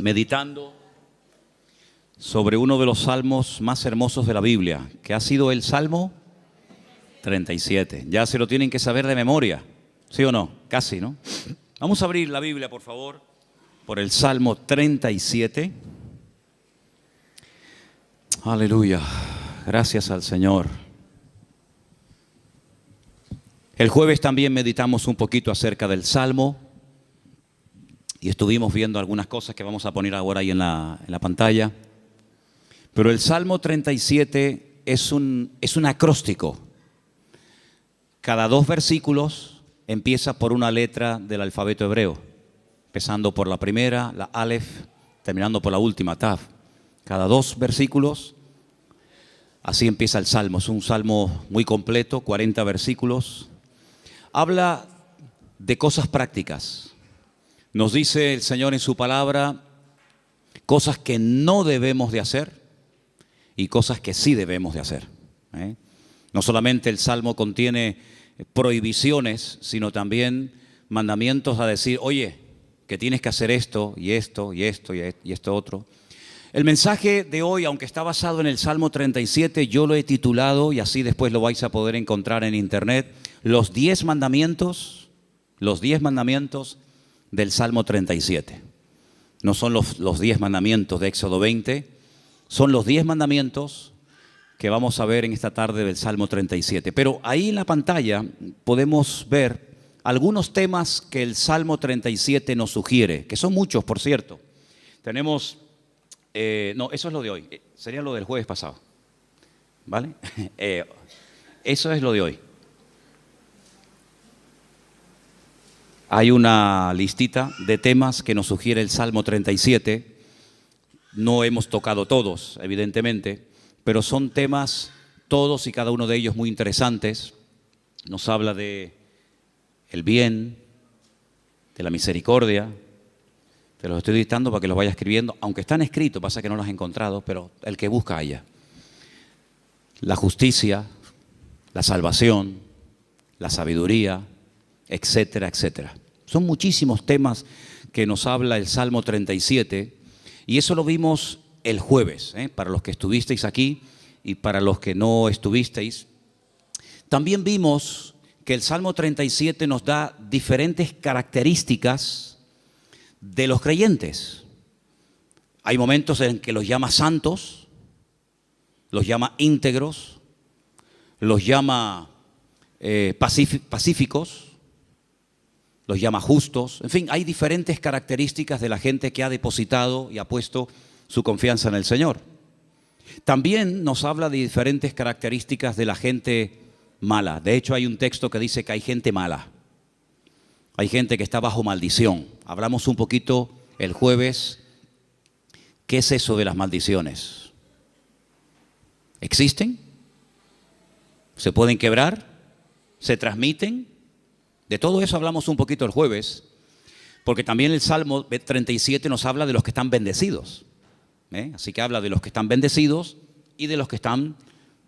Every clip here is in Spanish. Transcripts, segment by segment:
meditando sobre uno de los salmos más hermosos de la Biblia, que ha sido el Salmo 37. Ya se lo tienen que saber de memoria, ¿sí o no? Casi, ¿no? Vamos a abrir la Biblia, por favor, por el Salmo 37. Aleluya, gracias al Señor. El jueves también meditamos un poquito acerca del Salmo y estuvimos viendo algunas cosas que vamos a poner ahora ahí en la pantalla. Pero el Salmo 37 es un acróstico. Cada 2 versículos empieza por una letra del alfabeto hebreo, empezando por la primera, la Aleph, terminando por la última, Tav. Cada 2 versículos, así empieza el Salmo. Es un salmo muy completo, 40 versículos. Habla de cosas prácticas. Nos dice el Señor en su palabra cosas que no debemos de hacer y cosas que sí debemos de hacer. No solamente el Salmo contiene prohibiciones, sino también mandamientos a decir, oye, que tienes que hacer esto y esto y esto y esto otro. El mensaje de hoy, aunque está basado en el Salmo 37, yo lo he titulado, y así después lo vais a poder encontrar en internet, los 10 mandamientos del Salmo 37. No son los 10 mandamientos de Éxodo 20, son los 10 mandamientos que vamos a ver en esta tarde del Salmo 37. Pero ahí en la pantalla podemos ver algunos temas que el Salmo 37 nos sugiere, que son muchos, por cierto. Tenemos, no, eso es lo de hoy, sería lo del jueves pasado, ¿vale? Eso es lo de hoy. Hay una listita de temas que nos sugiere el Salmo 37. No hemos tocado todos, evidentemente, pero son temas, todos y cada uno de ellos muy interesantes. Nos habla de el bien, de la misericordia. Te los estoy dictando para que los vayas escribiendo, aunque están escritos, pasa que no los he encontrado, pero el que busca haya. La justicia, la salvación, la sabiduría, etcétera, etcétera. Son muchísimos temas que nos habla el Salmo 37 y eso lo vimos el jueves, para los que estuvisteis aquí y para los que no estuvisteis. También vimos que el Salmo 37 nos da diferentes características de los creyentes. Hay momentos en que los llama santos, los llama íntegros, los llama pacíficos, los llama justos. En fin, hay diferentes características de la gente que ha depositado y ha puesto su confianza en el Señor. También nos habla de diferentes características de la gente mala. De hecho, hay un texto que dice que hay gente mala. Hay gente que está bajo maldición. Hablamos un poquito el jueves. ¿Qué es eso de las maldiciones? ¿Existen? ¿Se pueden quebrar? ¿Se transmiten? De todo eso hablamos un poquito el jueves, porque también el Salmo 37 nos habla de los que están bendecidos. Así que habla de los que están bendecidos y de los que están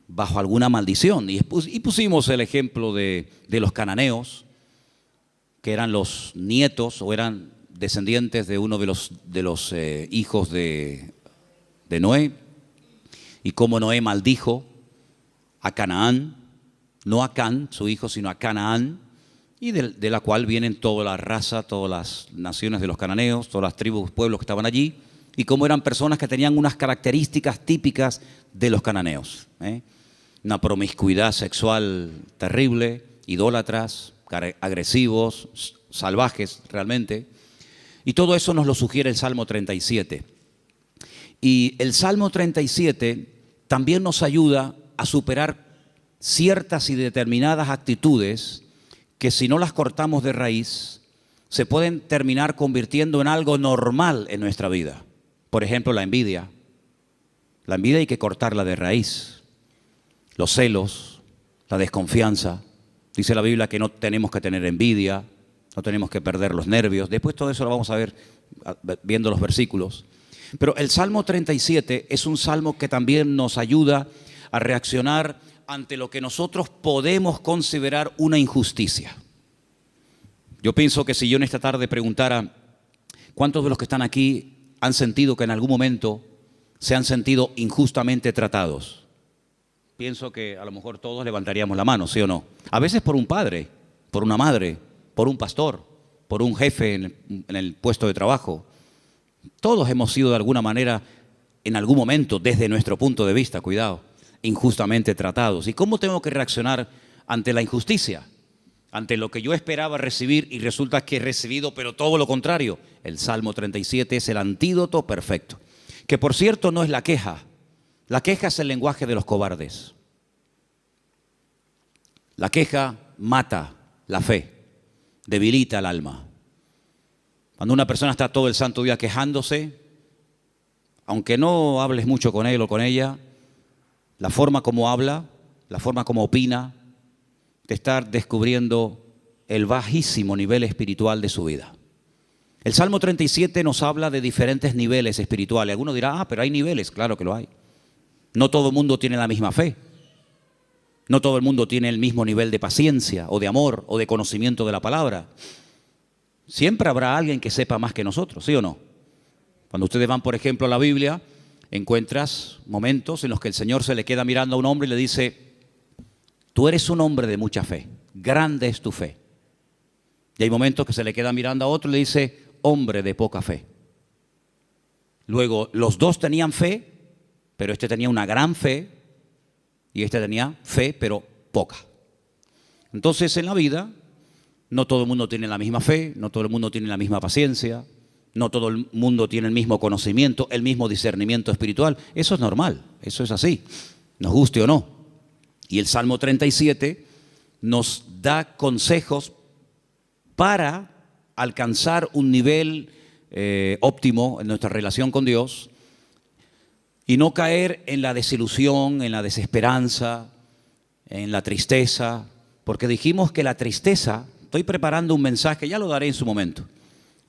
bajo alguna maldición. Y pusimos el ejemplo de los cananeos, que eran los nietos o eran descendientes de uno de los hijos de Noé, y cómo Noé maldijo a Canaán, no a Can, su hijo, sino a Canaán, y de la cual vienen toda la raza, todas las naciones de los cananeos, todas las tribus, pueblos que estaban allí, y cómo eran personas que tenían unas características típicas de los cananeos. Una promiscuidad sexual terrible, idólatras, agresivos, salvajes realmente. Y todo eso nos lo sugiere el Salmo 37. Y el Salmo 37 también nos ayuda a superar ciertas y determinadas actitudes que si no las cortamos de raíz, se pueden terminar convirtiendo en algo normal en nuestra vida. Por ejemplo, la envidia. La envidia hay que cortarla de raíz. Los celos, la desconfianza. Dice la Biblia que no tenemos que tener envidia, no tenemos que perder los nervios. Después todo eso lo vamos a ver viendo los versículos. Pero el Salmo 37 es un salmo que también nos ayuda a reaccionar ante lo que nosotros podemos considerar una injusticia. Yo pienso que si yo en esta tarde preguntara, ¿cuántos de los que están aquí han sentido que en algún momento se han sentido injustamente tratados? Pienso que a lo mejor todos levantaríamos la mano, ¿sí o no? A veces por un padre, por una madre, por un pastor, por un jefe en el puesto de trabajo. Todos hemos sido de alguna manera, en algún momento, desde nuestro punto de vista, cuidado, injustamente tratados. ¿Y cómo tengo que reaccionar ante la injusticia? Ante lo que yo esperaba recibir y resulta que he recibido, pero todo lo contrario. El Salmo 37 es el antídoto perfecto. Que por cierto no es la queja. La queja es el lenguaje de los cobardes. La queja mata la fe, debilita el alma. Cuando una persona está todo el santo día quejándose, aunque no hables mucho con él o con ella, la forma como habla, la forma como opina, te está descubriendo el bajísimo nivel espiritual de su vida. El Salmo 37 nos habla de diferentes niveles espirituales. Algunos dirán, pero hay niveles. Claro que lo hay. No todo el mundo tiene la misma fe. No todo el mundo tiene el mismo nivel de paciencia o de amor o de conocimiento de la palabra. Siempre habrá alguien que sepa más que nosotros, ¿sí o no? Cuando ustedes van, por ejemplo, a la Biblia, encuentras momentos en los que el Señor se le queda mirando a un hombre y le dice: tú eres un hombre de mucha fe, grande es tu fe. Y hay momentos que se le queda mirando a otro y le dice: hombre de poca fe. Luego, los dos tenían fe, pero este tenía una gran fe y este tenía fe, pero poca. Entonces, en la vida, no todo el mundo tiene la misma fe, no todo el mundo tiene la misma paciencia, no todo el mundo tiene el mismo conocimiento, el mismo discernimiento espiritual. Eso es normal, eso es así, nos guste o no. Y el Salmo 37 nos da consejos para alcanzar un nivel óptimo en nuestra relación con Dios y no caer en la desilusión, en la desesperanza, en la tristeza, porque dijimos que la tristeza, estoy preparando un mensaje, ya lo daré en su momento.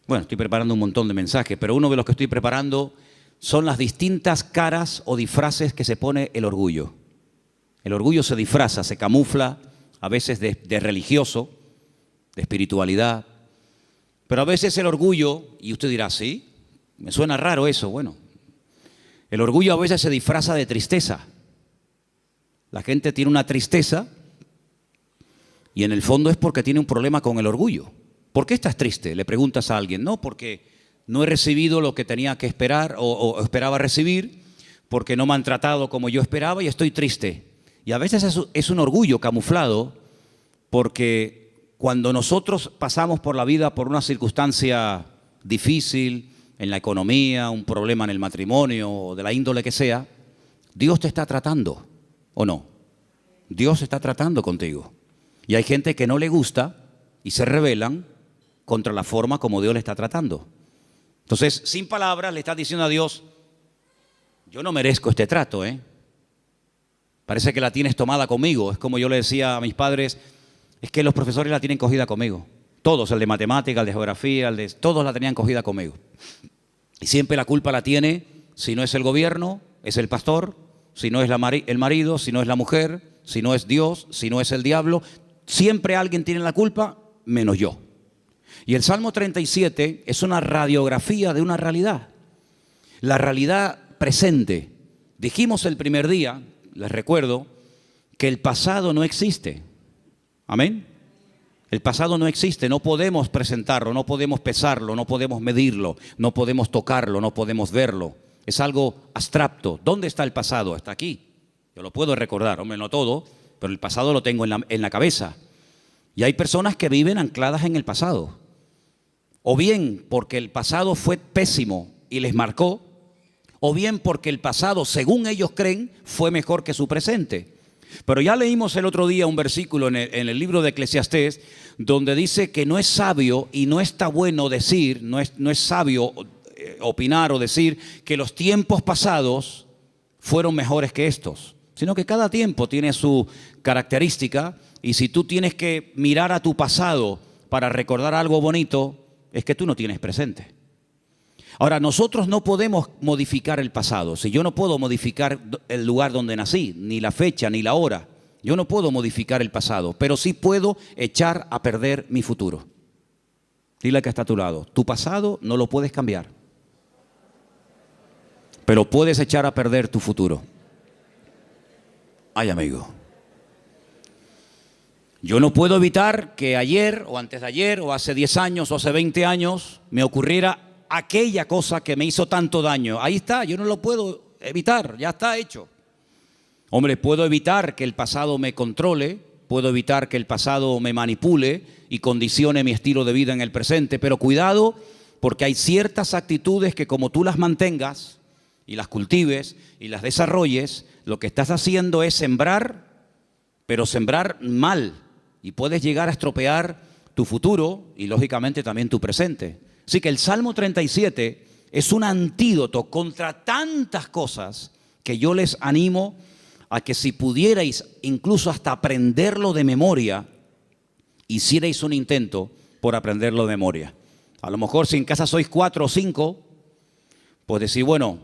Bueno, estoy preparando un montón de mensajes, pero uno de los que estoy preparando son las distintas caras o disfraces que se pone el orgullo. El orgullo se disfraza, se camufla, a veces de religioso, de espiritualidad, pero a veces el orgullo, y usted dirá, ¿sí? Me suena raro eso. Bueno, el orgullo a veces se disfraza de tristeza. La gente tiene una tristeza y en el fondo es porque tiene un problema con el orgullo. ¿Por qué estás triste?, le preguntas a alguien. No, porque no he recibido lo que tenía que esperar o esperaba recibir, porque no me han tratado como yo esperaba y estoy triste. Y a veces es un orgullo camuflado, porque cuando nosotros pasamos por la vida por una circunstancia difícil en la economía, un problema en el matrimonio o de la índole que sea, Dios te está tratando, ¿o no? Dios está tratando contigo. Y hay gente que no le gusta y se rebelan contra la forma como Dios le está tratando. Entonces, sin palabras, le estás diciendo a Dios: yo no merezco este trato, Parece que la tienes tomada conmigo. Es como yo le decía a mis padres: es que los profesores la tienen cogida conmigo. Todos, el de matemática, el de geografía, todos la tenían cogida conmigo. Y siempre la culpa la tiene, si no es el gobierno, es el pastor, si no es el marido, si no es la mujer, si no es Dios, si no es el diablo. Siempre alguien tiene la culpa, menos yo. Y el Salmo 37 es una radiografía de una realidad. La realidad presente. Dijimos el primer día, les recuerdo, que el pasado no existe. Amén. El pasado no existe, no podemos presentarlo, no podemos pesarlo, no podemos medirlo, no podemos tocarlo, no podemos verlo. Es algo abstracto. ¿Dónde está el pasado? Está aquí. Yo lo puedo recordar, hombre, no todo, pero el pasado lo tengo en la cabeza. Y hay personas que viven ancladas en el pasado. O bien porque el pasado fue pésimo y les marcó, o bien porque el pasado, según ellos creen, fue mejor que su presente. Pero ya leímos el otro día un versículo en el libro de Eclesiastés donde dice que no es sabio y no está bueno decir, no es sabio opinar o decir que los tiempos pasados fueron mejores que estos, sino que cada tiempo tiene su característica, y si tú tienes que mirar a tu pasado para recordar algo bonito, es que tú no tienes presente. Ahora, nosotros no podemos modificar el pasado. Si yo no puedo modificar el lugar donde nací, ni la fecha, ni la hora, yo no puedo modificar el pasado, pero sí puedo echar a perder mi futuro. Dile al que está a tu lado: tu pasado no lo puedes cambiar. pero puedes echar a perder tu futuro. Ay, amigo. Yo no puedo evitar que ayer o antes de ayer o hace 10 años o hace 20 años me ocurriera aquella cosa que me hizo tanto daño. Ahí está, yo no lo puedo evitar, ya está hecho. Hombre, puedo evitar que el pasado me controle, puedo evitar que el pasado me manipule y condicione mi estilo de vida en el presente, pero cuidado, porque hay ciertas actitudes que como tú las mantengas y las cultives y las desarrolles, lo que estás haciendo es sembrar, pero sembrar mal, y puedes llegar a estropear tu futuro y lógicamente también tu presente. Así que el Salmo 37 es un antídoto contra tantas cosas que yo les animo a que si pudierais incluso hasta aprenderlo de memoria, hicierais un intento por aprenderlo de memoria. A lo mejor si en casa sois 4 o 5, pues decir, bueno,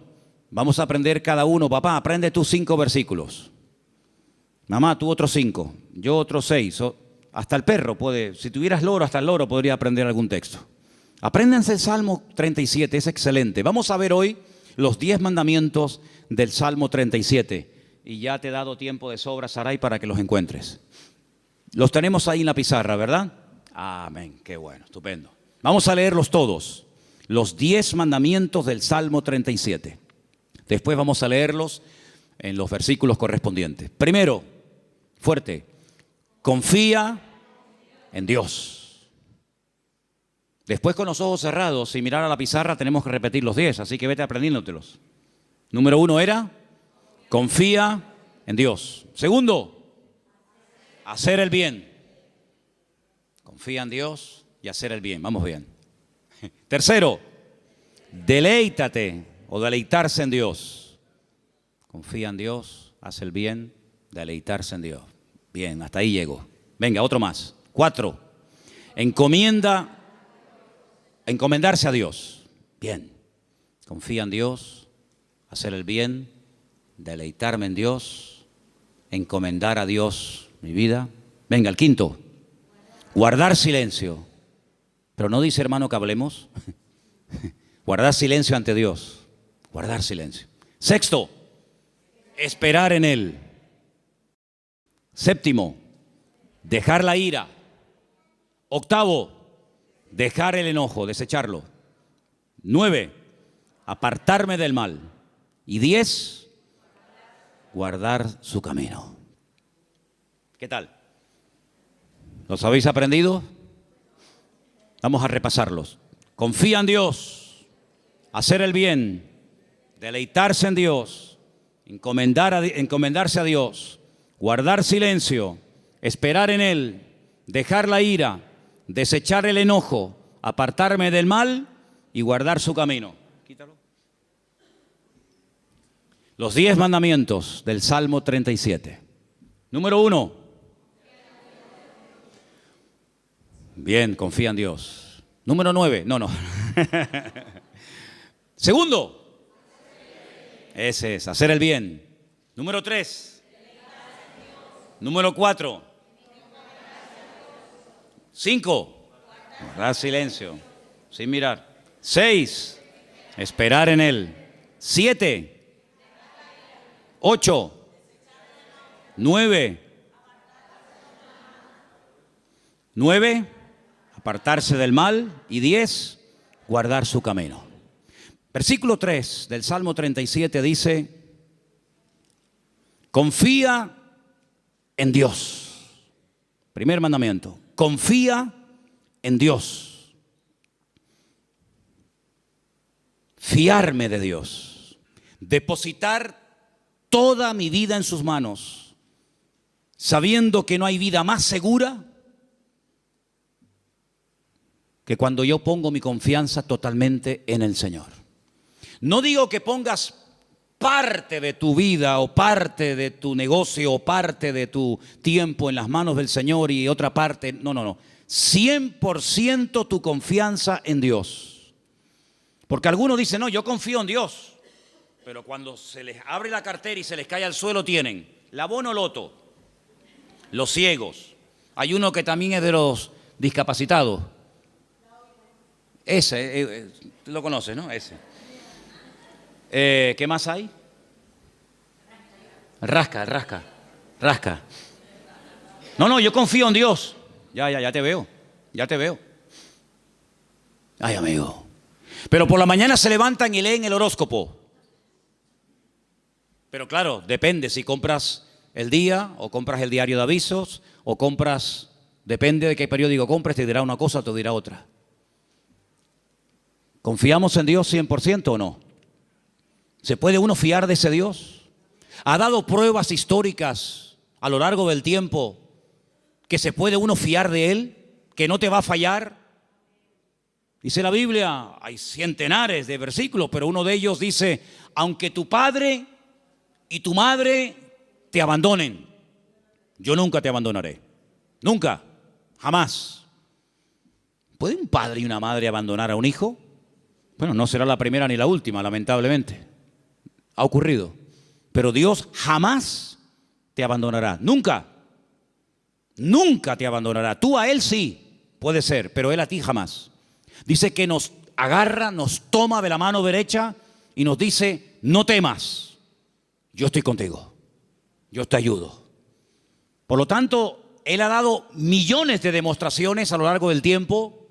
vamos a aprender cada uno. Papá, aprende tú 5 versículos. Mamá, tú otros 5, yo otros 6. Hasta el perro puede, si tuvieras loro, hasta el loro podría aprender algún texto. Apréndanse el Salmo 37, es excelente. Vamos a ver hoy los 10 mandamientos del Salmo 37. Y ya te he dado tiempo de sobra, Saray, para que los encuentres. Los tenemos ahí en la pizarra, ¿verdad? Amén, qué bueno, estupendo. Vamos a leerlos todos, los 10 mandamientos del Salmo 37. Después vamos a leerlos en los versículos correspondientes. Primero, fuerte, confía en Dios. Después, con los ojos cerrados, sin mirar a la pizarra, tenemos que repetir los 10, así que vete aprendiéndotelos. Número 1 era, confía en Dios. Segundo, hacer el bien. Confía en Dios y hacer el bien. Vamos bien. Tercero, deleítate o deleitarse en Dios. Confía en Dios, hace el bien, deleitarse en Dios. Bien, hasta ahí llego. Venga, otro más. 4, encomendarse a Dios. Bien, confía en Dios, hacer el bien, deleitarme en Dios, encomendar a Dios mi vida. Venga, el 5, guardar silencio. Pero no dice, hermano, que hablemos. Guardar silencio ante Dios. Guardar silencio. 6, esperar en Él. 7, dejar la ira. 8, dejar el enojo, desecharlo. 9, apartarme del mal. Y 10, guardar su camino. ¿Qué tal? ¿Los habéis aprendido? Vamos a repasarlos. Confía en Dios, hacer el bien, deleitarse en Dios, encomendarse a Dios, guardar silencio, esperar en Él, dejar la ira, desechar el enojo, apartarme del mal y guardar su camino. Quítalo. Los 10 mandamientos del Salmo 37. Número 1. Bien, confía en Dios. Número 9. No. Segundo. Ese es, hacer el bien. Número 3. Número 4. 5. Guardar silencio, sin mirar. 6. Esperar en Él. 7. 8. 9. Apartarse del mal. Y 10. Guardar su camino. Versículo 3 del Salmo 37 dice, confía en Dios. Primer mandamiento, confía en Dios. Fiarme de Dios. Depositar toda mi vida en sus manos, sabiendo que no hay vida más segura que cuando yo pongo mi confianza totalmente en el Señor. No digo que pongas parte de tu vida o parte de tu negocio o parte de tu tiempo en las manos del Señor y otra parte, no. 100% tu confianza en Dios. Porque algunos dicen, no, yo confío en Dios. Pero cuando se les abre la cartera y se les cae al suelo tienen la Bonoloto, los ciegos. Hay uno que también es de los discapacitados. Ese, lo conoces, ¿no? Ese. ¿Qué más hay? Rasca. No, yo confío en Dios. Ya te veo. Ay, amigo. Pero por la mañana se levantan y leen el horóscopo. Pero claro, depende si compras el día o compras el diario de avisos o compras, depende de qué periódico compres, te dirá una cosa o te dirá otra. ¿Confiamos en Dios 100% o no? ¿Se puede uno fiar de ese Dios? ¿Ha dado pruebas históricas a lo largo del tiempo que se puede uno fiar de Él? ¿Que no te va a fallar? Dice la Biblia, hay centenares de versículos, pero uno de ellos dice, aunque tu padre y tu madre te abandonen, yo nunca te abandonaré. Nunca, jamás. ¿Puede un padre y una madre abandonar a un hijo? Bueno, no será la primera ni la última, lamentablemente. Ha ocurrido. Pero Dios jamás te abandonará. Nunca. Nunca te abandonará. Tú a Él sí, puede ser, pero Él a ti jamás. Dice que nos agarra, nos toma de la mano derecha y nos dice, no temas, yo estoy contigo, yo te ayudo. Por lo tanto, Él ha dado millones de demostraciones a lo largo del tiempo,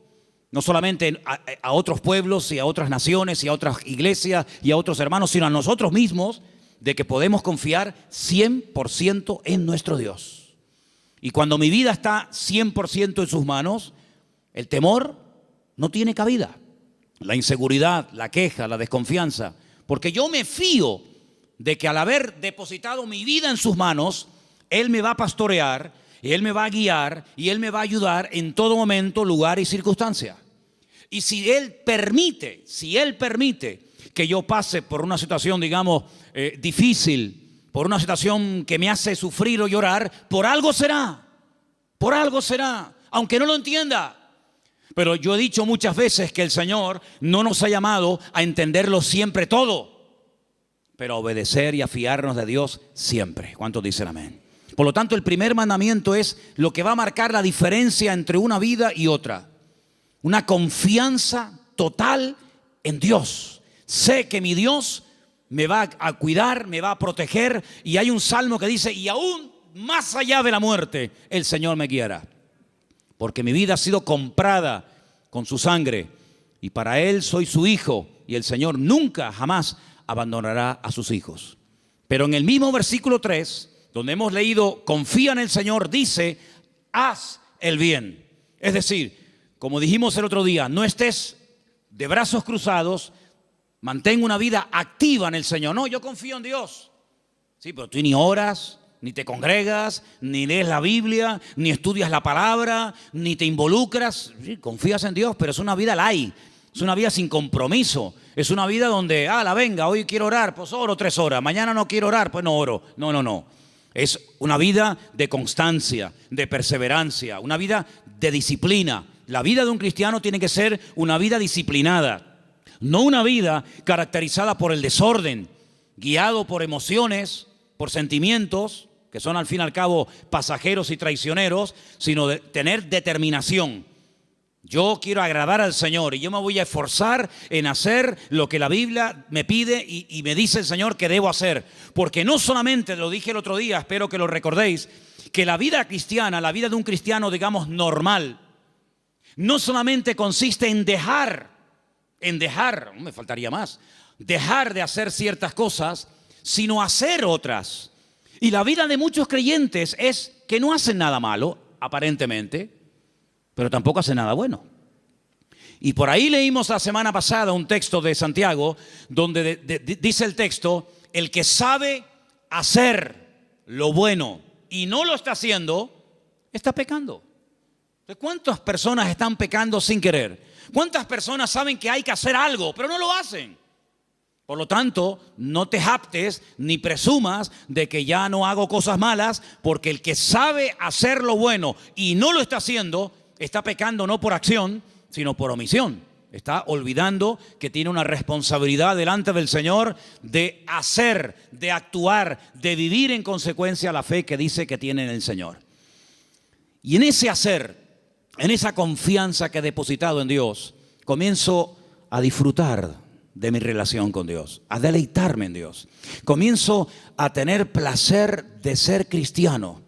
no solamente a otros pueblos y a otras naciones y a otras iglesias y a otros hermanos, sino a nosotros mismos, de que podemos confiar 100% en nuestro Dios. Y cuando mi vida está 100% en sus manos, el temor no tiene cabida. La inseguridad, la queja, la desconfianza. Porque yo me fío de que al haber depositado mi vida en sus manos, Él me va a pastorear, Él me va a guiar y Él me va a ayudar en todo momento, lugar y circunstancia. Y si Él permite que yo pase por una situación, digamos, difícil, por una situación que me hace sufrir o llorar, por algo será, aunque no lo entienda. Pero yo he dicho muchas veces que el Señor no nos ha llamado a entenderlo siempre todo, pero a obedecer y a fiarnos de Dios siempre. ¿Cuántos dicen amén? Por lo tanto, el primer mandamiento es lo que va a marcar la diferencia entre una vida y otra. Una confianza total en Dios. Sé que mi Dios me va a cuidar, me va a proteger. Y hay un salmo que dice, y aún más allá de la muerte, el Señor me guiará. Porque mi vida ha sido comprada con su sangre. Y para Él soy su hijo. Y el Señor nunca, jamás abandonará a sus hijos. Pero en el mismo versículo 3, donde hemos leído, confía en el Señor, dice, haz el bien. Es decir, como dijimos el otro día, no estés de brazos cruzados, mantén una vida activa en el Señor. No, yo confío en Dios. Sí, pero tú ni oras, ni te congregas, ni lees la Biblia, ni estudias la palabra, ni te involucras. Sí, confías en Dios, pero es una vida light, es una vida sin compromiso. Es una vida donde, venga, hoy quiero orar, pues oro 3 horas. Mañana no quiero orar, pues no oro. No. Es una vida de constancia, de perseverancia, una vida de disciplina. La vida de un cristiano tiene que ser una vida disciplinada, no una vida caracterizada por el desorden, guiado por emociones, por sentimientos, que son al fin y al cabo pasajeros y traicioneros, sino de tener determinación. Yo quiero agradar al Señor y yo me voy a esforzar en hacer lo que la Biblia me pide y me dice el Señor que debo hacer. Porque no solamente, lo dije el otro día, espero que lo recordéis, que la vida cristiana, la vida de un cristiano, digamos, normal, no solamente consiste en dejar, no me faltaría más, dejar de hacer ciertas cosas, sino hacer otras. Y la vida de muchos creyentes es que no hacen nada malo, aparentemente, pero tampoco hacen nada bueno. Y por ahí leímos la semana pasada un texto de Santiago, donde dice el texto, el que sabe hacer lo bueno y no lo está haciendo, está pecando. ¿Cuántas personas están pecando sin querer? ¿Cuántas personas saben que hay que hacer algo, pero no lo hacen? Por lo tanto, no te jactes ni presumas de que ya no hago cosas malas, porque el que sabe hacer lo bueno y no lo está haciendo, está pecando no por acción, sino por omisión. Está olvidando que tiene una responsabilidad delante del Señor de hacer, de actuar, de vivir en consecuencia la fe que dice que tiene en el Señor. Y en ese hacer, en esa confianza que he depositado en Dios, comienzo a disfrutar de mi relación con Dios, a deleitarme en Dios. Comienzo a tener placer de ser cristiano.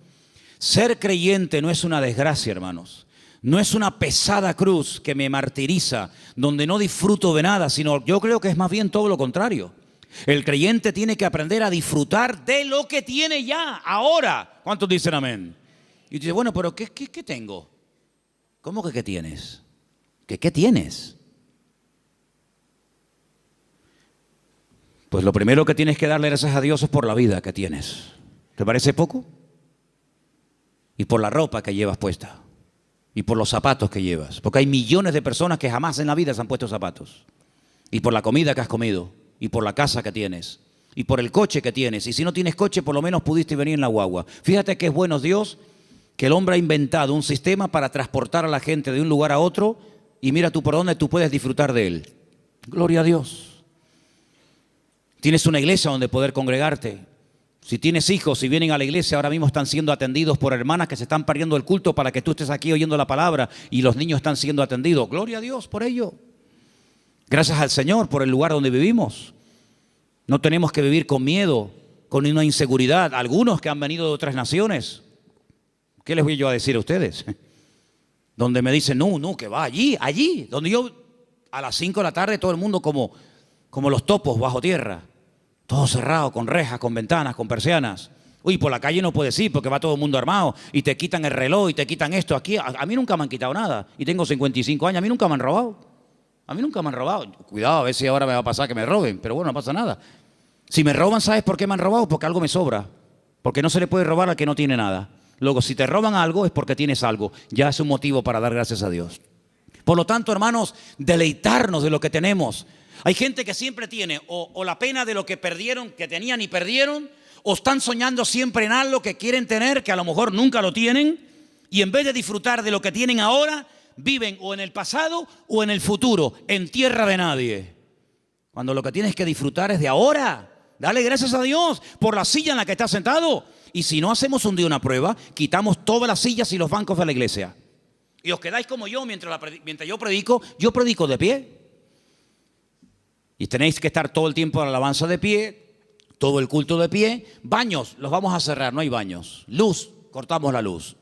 Ser creyente no es una desgracia, hermanos. No es una pesada cruz que me martiriza, donde no disfruto de nada, sino yo creo que es más bien todo lo contrario. El creyente tiene que aprender a disfrutar de lo que tiene ya, ahora. ¿Cuántos dicen amén? Y dice, bueno, pero ¿qué tengo? ¿Cómo que qué tienes? ¿Qué tienes? Pues lo primero que tienes que darle gracias a Dios es por la vida que tienes. ¿Te parece poco? Y por la ropa que llevas puesta. Y por los zapatos que llevas. Porque hay millones de personas que jamás en la vida se han puesto zapatos. Y por la comida que has comido. Y por la casa que tienes. Y por el coche que tienes. Y si no tienes coche, por lo menos pudiste venir en la guagua. Fíjate que es bueno Dios que el hombre ha inventado un sistema para transportar a la gente de un lugar a otro. Y mira tú por dónde tú puedes disfrutar de él. Gloria a Dios. Tienes una iglesia donde poder congregarte. Si tienes hijos, si vienen a la iglesia, ahora mismo están siendo atendidos por hermanas que se están perdiendo el culto para que tú estés aquí oyendo la palabra y los niños están siendo atendidos. Gloria a Dios por ello. Gracias al Señor por el lugar donde vivimos. No tenemos que vivir con miedo, con una inseguridad. Algunos que han venido de otras naciones, ¿qué les voy yo a decir a ustedes? Donde me dicen, no, que va allí, donde yo a las 5 de la tarde todo el mundo como los topos bajo tierra. Todo cerrado, con rejas, con ventanas, con persianas. Uy, por la calle no puedes ir porque va todo el mundo armado y te quitan el reloj y te quitan esto. Aquí a mí nunca me han quitado nada y tengo 55 años, a mí nunca me han robado. Cuidado, a ver si ahora me va a pasar que me roben, pero bueno, no pasa nada. Si me roban, ¿sabes por qué me han robado? Porque algo me sobra. Porque no se le puede robar al que no tiene nada. Luego, si te roban algo es porque tienes algo. Ya es un motivo para dar gracias a Dios. Por lo tanto, hermanos, deleitarnos de lo que tenemos. Hay gente que siempre tiene o la pena de lo que perdieron, que tenían y perdieron, o están soñando siempre en algo que quieren tener, que a lo mejor nunca lo tienen, y en vez de disfrutar de lo que tienen ahora, viven o en el pasado o en el futuro, en tierra de nadie. Cuando lo que tienes que disfrutar es de ahora. Dale gracias a Dios por la silla en la que estás sentado. Y si no hacemos un día una prueba, quitamos todas las sillas y los bancos de la iglesia. Y os quedáis como yo mientras yo predico de pie. Y tenéis que estar todo el tiempo en la alabanza de pie, todo el culto de pie. Baños, los vamos a cerrar, no hay baños. Luz, cortamos la luz.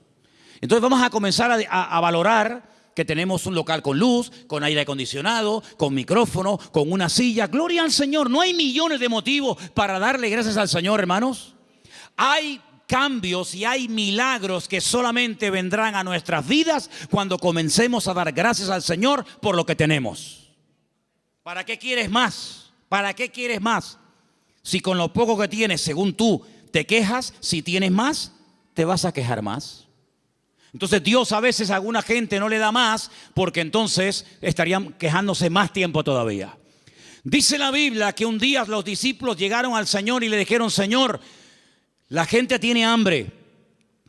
Entonces vamos a comenzar a valorar que tenemos un local con luz, con aire acondicionado, con micrófono, con una silla. Gloria al Señor. No hay millones de motivos para darle gracias al Señor, hermanos. Hay cambios y hay milagros que solamente vendrán a nuestras vidas cuando comencemos a dar gracias al Señor por lo que tenemos. ¿Para qué quieres más? ¿Para qué quieres más? Si con lo poco que tienes, según tú, te quejas, si tienes más, te vas a quejar más. Entonces Dios a veces a alguna gente no le da más porque entonces estarían quejándose más tiempo todavía. Dice la Biblia que un día los discípulos llegaron al Señor y le dijeron, Señor, la gente tiene hambre,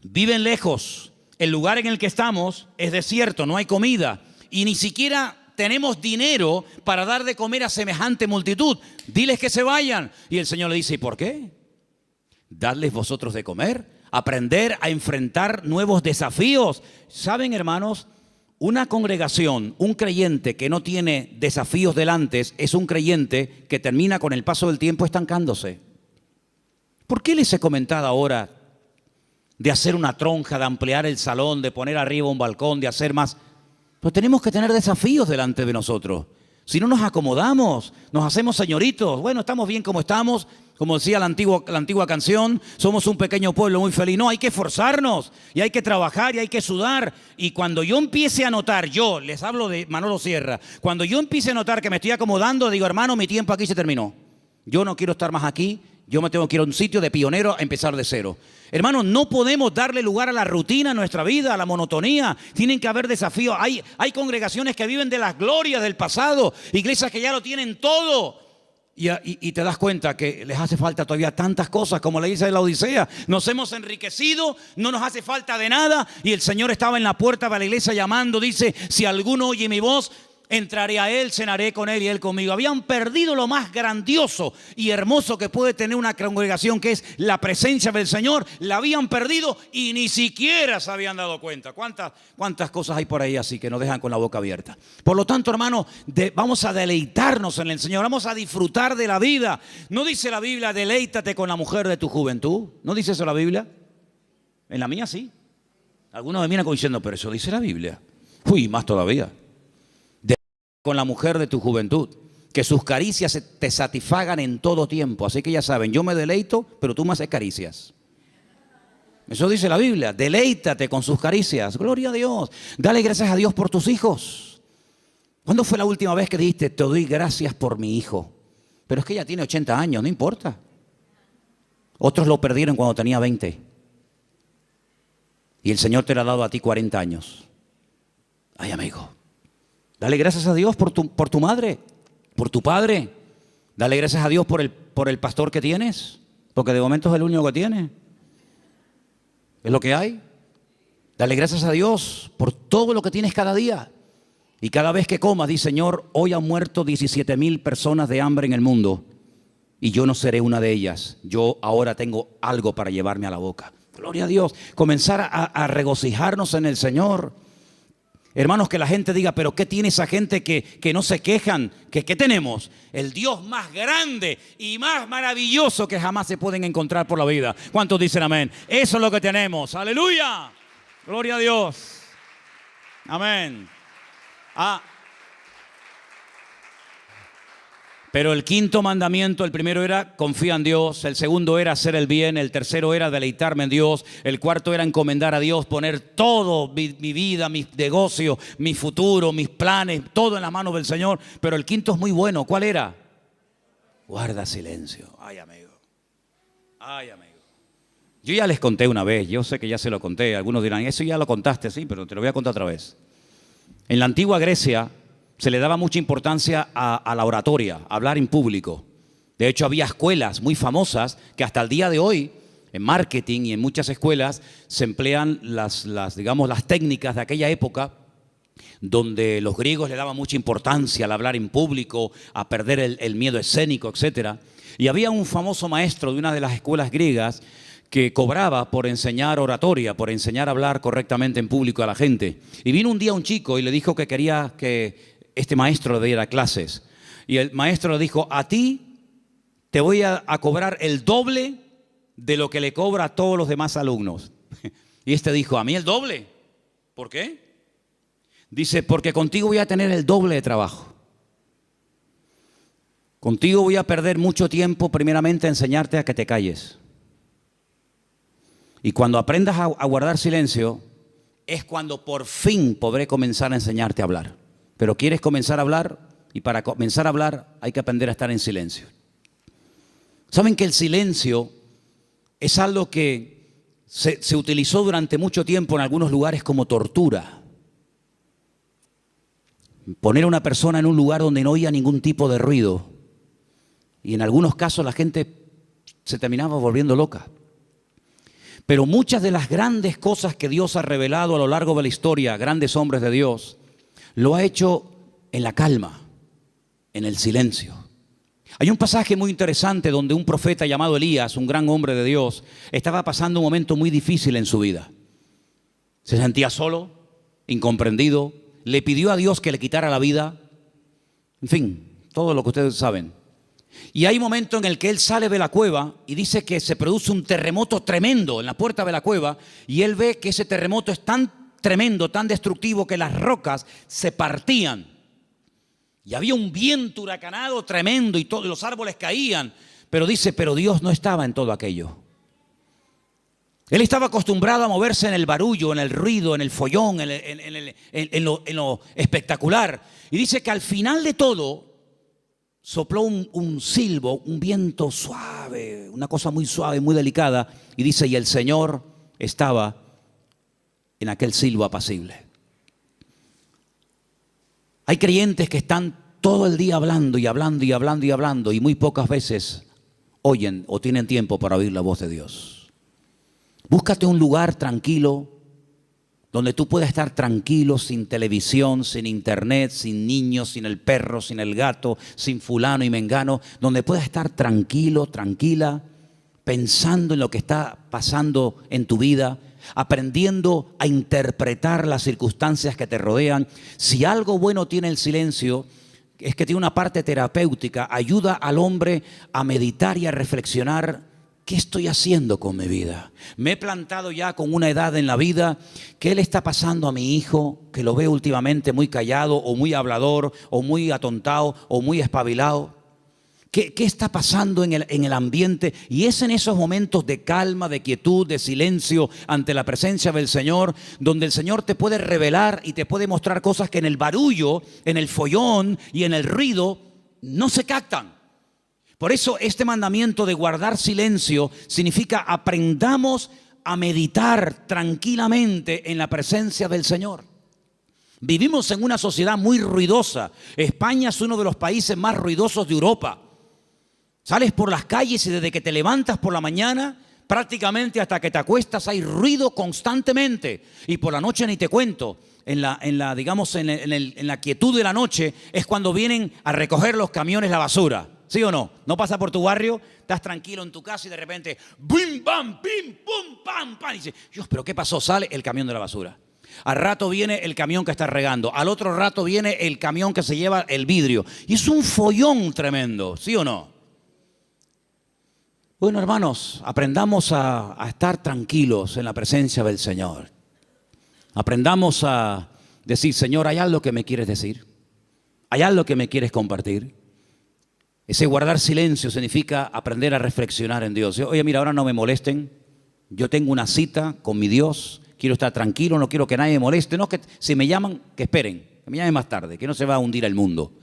viven lejos, el lugar en el que estamos es desierto, no hay comida y ni siquiera tenemos dinero para dar de comer a semejante multitud. Diles que se vayan. Y el Señor le dice, ¿y por qué? Dadles vosotros de comer. Aprender a enfrentar nuevos desafíos. ¿Saben, hermanos? Una congregación, un creyente que no tiene desafíos delante es un creyente que termina con el paso del tiempo estancándose. ¿Por qué les he comentado ahora de hacer una tronja, de ampliar el salón, de poner arriba un balcón, de hacer más? Pero tenemos que tener desafíos delante de nosotros. Si no nos acomodamos, nos hacemos señoritos. Bueno, estamos bien como estamos. Como decía la antigua canción, somos un pequeño pueblo muy feliz. No, hay que esforzarnos y hay que trabajar y hay que sudar. Y cuando yo empiece a notar, yo les hablo de Manolo Sierra, cuando yo empiece a notar que me estoy acomodando, digo, hermano, mi tiempo aquí se terminó. Yo no quiero estar más aquí. Yo me tengo que ir a un sitio de pionero a empezar de cero. Hermanos, no podemos darle lugar a la rutina en nuestra vida, a la monotonía. Tienen que haber desafíos. Hay congregaciones que viven de las glorias del pasado, iglesias que ya lo tienen todo. Y te das cuenta que les hace falta todavía tantas cosas, como le dice la Odisea. Nos hemos enriquecido, no nos hace falta de nada. Y el Señor estaba en la puerta de la iglesia llamando, dice, si alguno oye mi voz, entraré a Él, cenaré con Él y Él conmigo. Habían perdido lo más grandioso y hermoso que puede tener una congregación, que es la presencia del Señor. La habían perdido y ni siquiera se habían dado cuenta. ¿Cuántas cosas hay por ahí así que nos dejan con la boca abierta? Por lo tanto, hermano, vamos a deleitarnos en el Señor, vamos a disfrutar de la vida. ¿No dice la Biblia, deleítate con la mujer de tu juventud? ¿No dice eso la Biblia? En la mía sí. Algunos me miran como diciendo, pero eso dice la Biblia. Uy, más todavía. Con la mujer de tu juventud, que sus caricias te satisfagan en todo tiempo. Así que ya saben, yo me deleito, pero tú me haces caricias. Eso dice la Biblia, deleítate con sus caricias. Gloria a Dios. Dale gracias a Dios por tus hijos. ¿Cuándo fue la última vez que dijiste, te doy gracias por mi hijo? Pero es que ella tiene 80 años, no importa. Otros lo perdieron cuando tenía 20. Y el Señor te lo ha dado a ti 40 años. Ay, amigo. Dale gracias a Dios por tu madre, por tu padre. Dale gracias a Dios por el pastor que tienes, porque de momento es el único que tiene. Es lo que hay. Dale gracias a Dios por todo lo que tienes cada día. Y cada vez que comas, di, Señor, hoy han muerto 17,000 personas de hambre en el mundo y yo no seré una de ellas. Yo ahora tengo algo para llevarme a la boca. Gloria a Dios. Comenzar a regocijarnos en el Señor. Hermanos, que la gente diga, pero ¿qué tiene esa gente que no se quejan? ¿Qué tenemos? El Dios más grande y más maravilloso que jamás se pueden encontrar por la vida. ¿Cuántos dicen amén? Eso es lo que tenemos. ¡Aleluya! Gloria a Dios. Amén. Pero el quinto mandamiento, el primero era confía en Dios, el segundo era hacer el bien, el tercero era deleitarme en Dios, el cuarto era encomendar a Dios, poner todo, mi vida, mis negocios, mi futuro, mis planes, todo en las manos del Señor. Pero el quinto es muy bueno. ¿Cuál era? Guarda silencio. Ay, amigo. Ay, amigo. Yo ya les conté una vez, yo sé que ya se lo conté. Algunos dirán, eso ya lo contaste, sí, pero te lo voy a contar otra vez. En la antigua Grecia se le daba mucha importancia a la oratoria, a hablar en público. De hecho, había escuelas muy famosas que hasta el día de hoy, en marketing y en muchas escuelas, se emplean las técnicas de aquella época, donde los griegos le daban mucha importancia al hablar en público, a perder el miedo escénico, etc. Y había un famoso maestro de una de las escuelas griegas que cobraba por enseñar oratoria, por enseñar a hablar correctamente en público a la gente. Y vino un día un chico y le dijo que quería que este maestro le diera clases. Y el maestro le dijo, a ti te voy a cobrar el doble de lo que le cobra a todos los demás alumnos. Y este dijo, ¿a mí el doble? ¿Por qué? Dice, porque contigo voy a tener el doble de trabajo. Contigo voy a perder mucho tiempo primeramente a enseñarte a que te calles. Y cuando aprendas a guardar silencio, es cuando por fin podré comenzar a enseñarte a hablar. Pero quieres comenzar a hablar, y para comenzar a hablar hay que aprender a estar en silencio. ¿Saben que el silencio es algo que se utilizó durante mucho tiempo en algunos lugares como tortura? Poner a una persona en un lugar donde no oía ningún tipo de ruido. Y en algunos casos la gente se terminaba volviendo loca. Pero muchas de las grandes cosas que Dios ha revelado a lo largo de la historia, grandes hombres de Dios, lo ha hecho en la calma, en el silencio. Hay un pasaje muy interesante donde un profeta llamado Elías, un gran hombre de Dios, estaba pasando un momento muy difícil en su vida. Se sentía solo, incomprendido, le pidió a Dios que le quitara la vida. En fin, todo lo que ustedes saben. Y hay un momento en el que él sale de la cueva y dice que se produce un terremoto tremendo en la puerta de la cueva, y él ve que ese terremoto es tan tremendo, tan destructivo, que las rocas se partían. Y había un viento huracanado tremendo y todos los árboles caían. Pero dice, pero Dios no estaba en todo aquello. Él estaba acostumbrado a moverse en el barullo, en el ruido, en el follón, en lo espectacular. Y dice que al final de todo sopló un silbo, un viento suave, una cosa muy suave, muy delicada. Y dice, y el Señor estaba en aquel silbo apacible. Hay creyentes que están todo el día hablando y hablando y hablando y hablando, y muy pocas veces oyen o tienen tiempo para oír la voz de Dios. Búscate un lugar tranquilo, donde tú puedas estar tranquilo, sin televisión, sin internet, sin niños, sin el perro, sin el gato, sin fulano y mengano, donde puedas estar tranquilo, tranquila, pensando en lo que está pasando en tu vida, aprendiendo a interpretar las circunstancias que te rodean. Si algo bueno tiene el silencio, es que tiene una parte terapéutica, ayuda al hombre a meditar y a reflexionar. ¿Qué estoy haciendo con mi vida? Me he plantado ya con una edad en la vida. ¿Qué le está pasando a mi hijo? Que lo veo últimamente muy callado o muy hablador o muy atontado o muy espabilado. ¿Qué está pasando en el ambiente? Y es en esos momentos de calma, de quietud, de silencio ante la presencia del Señor, donde el Señor te puede revelar y te puede mostrar cosas que en el barullo, en el follón y en el ruido no se captan. Por eso este mandamiento de guardar silencio significa aprendamos a meditar tranquilamente en la presencia del Señor. Vivimos en una sociedad muy ruidosa. España es uno de los países más ruidosos de Europa. Sales por las calles y desde que te levantas por la mañana, prácticamente hasta que te acuestas hay ruido constantemente. Y por la noche ni te cuento. En la quietud de la noche es cuando vienen a recoger los camiones la basura. ¿Sí o no? No pasa por tu barrio, estás tranquilo en tu casa y de repente ¡bim, bam, pim, pum, pam, pam! Y dices, Dios, ¿pero qué pasó? Sale el camión de la basura. Al rato viene el camión que está regando. Al otro rato viene el camión que se lleva el vidrio. Y es un follón tremendo, ¿sí o no? Bueno, hermanos, aprendamos a estar tranquilos en la presencia del Señor. Aprendamos a decir, Señor, ¿hay algo que me quieres decir? ¿Hay algo que me quieres compartir? Ese guardar silencio significa aprender a reflexionar en Dios. Oye, mira, ahora no me molesten. Yo tengo una cita con mi Dios. Quiero estar tranquilo, no quiero que nadie me moleste. No, que si me llaman, que esperen. Que me llamen más tarde, que no se va a hundir el mundo.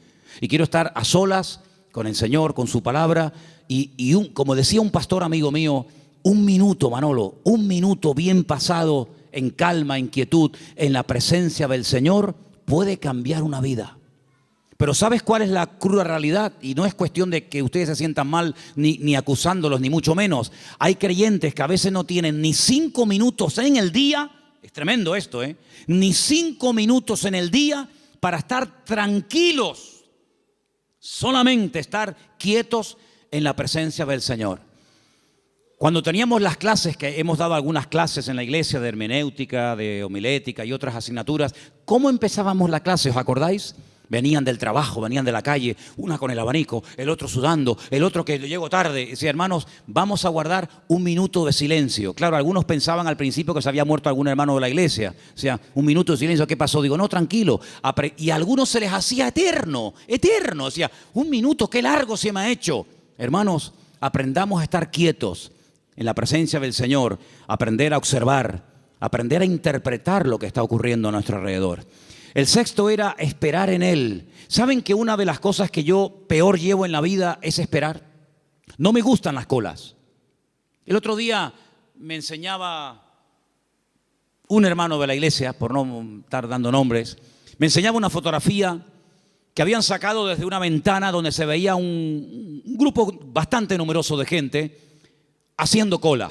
Y quiero estar a solas con el Señor, con su palabra. Como decía un pastor amigo mío, un minuto, Manolo, un minuto bien pasado en calma, en quietud, en la presencia del Señor, puede cambiar una vida. Pero ¿sabes cuál es la cruda realidad? Y no es cuestión de que ustedes se sientan mal ni acusándolos, ni mucho menos. Hay creyentes que a veces no tienen ni 5 minutos en el día, es tremendo esto, ni 5 minutos en el día para estar tranquilos, solamente estar quietos en la presencia del Señor. Cuando teníamos las clases, que hemos dado algunas clases en la iglesia de hermenéutica, de homilética y otras asignaturas, ¿cómo empezábamos la clase? ¿Os acordáis? Venían del trabajo, venían de la calle, una con el abanico, el otro sudando, el otro que llegó tarde. Decía, hermanos, vamos a guardar un minuto de silencio. Claro, algunos pensaban al principio que se había muerto algún hermano de la iglesia. O sea, un minuto de silencio, ¿qué pasó? Digo, no, tranquilo. Y a algunos se les hacía eterno, eterno. O sea, un minuto, qué largo se me ha hecho. Hermanos, aprendamos a estar quietos en la presencia del Señor, aprender a observar, aprender a interpretar lo que está ocurriendo a nuestro alrededor. El sexto era esperar en Él. ¿Saben que una de las cosas que yo peor llevo en la vida es esperar? No me gustan las colas. El otro día me enseñaba un hermano de la iglesia, por no estar dando nombres, me enseñaba una fotografía que habían sacado desde una ventana donde se veía un grupo bastante numeroso de gente haciendo cola,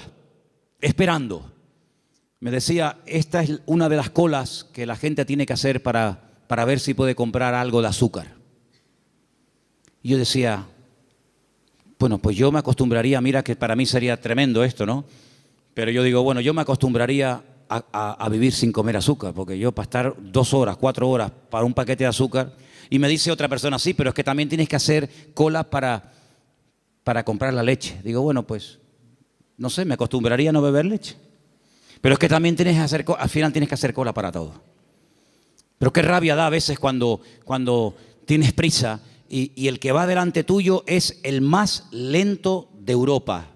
esperando. Me decía, esta es una de las colas que la gente tiene que hacer para ver si puede comprar algo de azúcar. Y yo decía, bueno, pues yo me acostumbraría, mira que para mí sería tremendo esto, ¿no? Pero yo digo, bueno, yo me acostumbraría a vivir sin comer azúcar, porque yo para estar 2 horas, 4 horas para un paquete de azúcar, y me dice otra persona, sí, pero es que también tienes que hacer cola para comprar la leche. Digo, bueno, pues, no sé, me acostumbraría a no beber leche. Pero es que también al final tienes que hacer cola para todo. Pero qué rabia da a veces cuando tienes prisa y el que va delante tuyo es el más lento de Europa.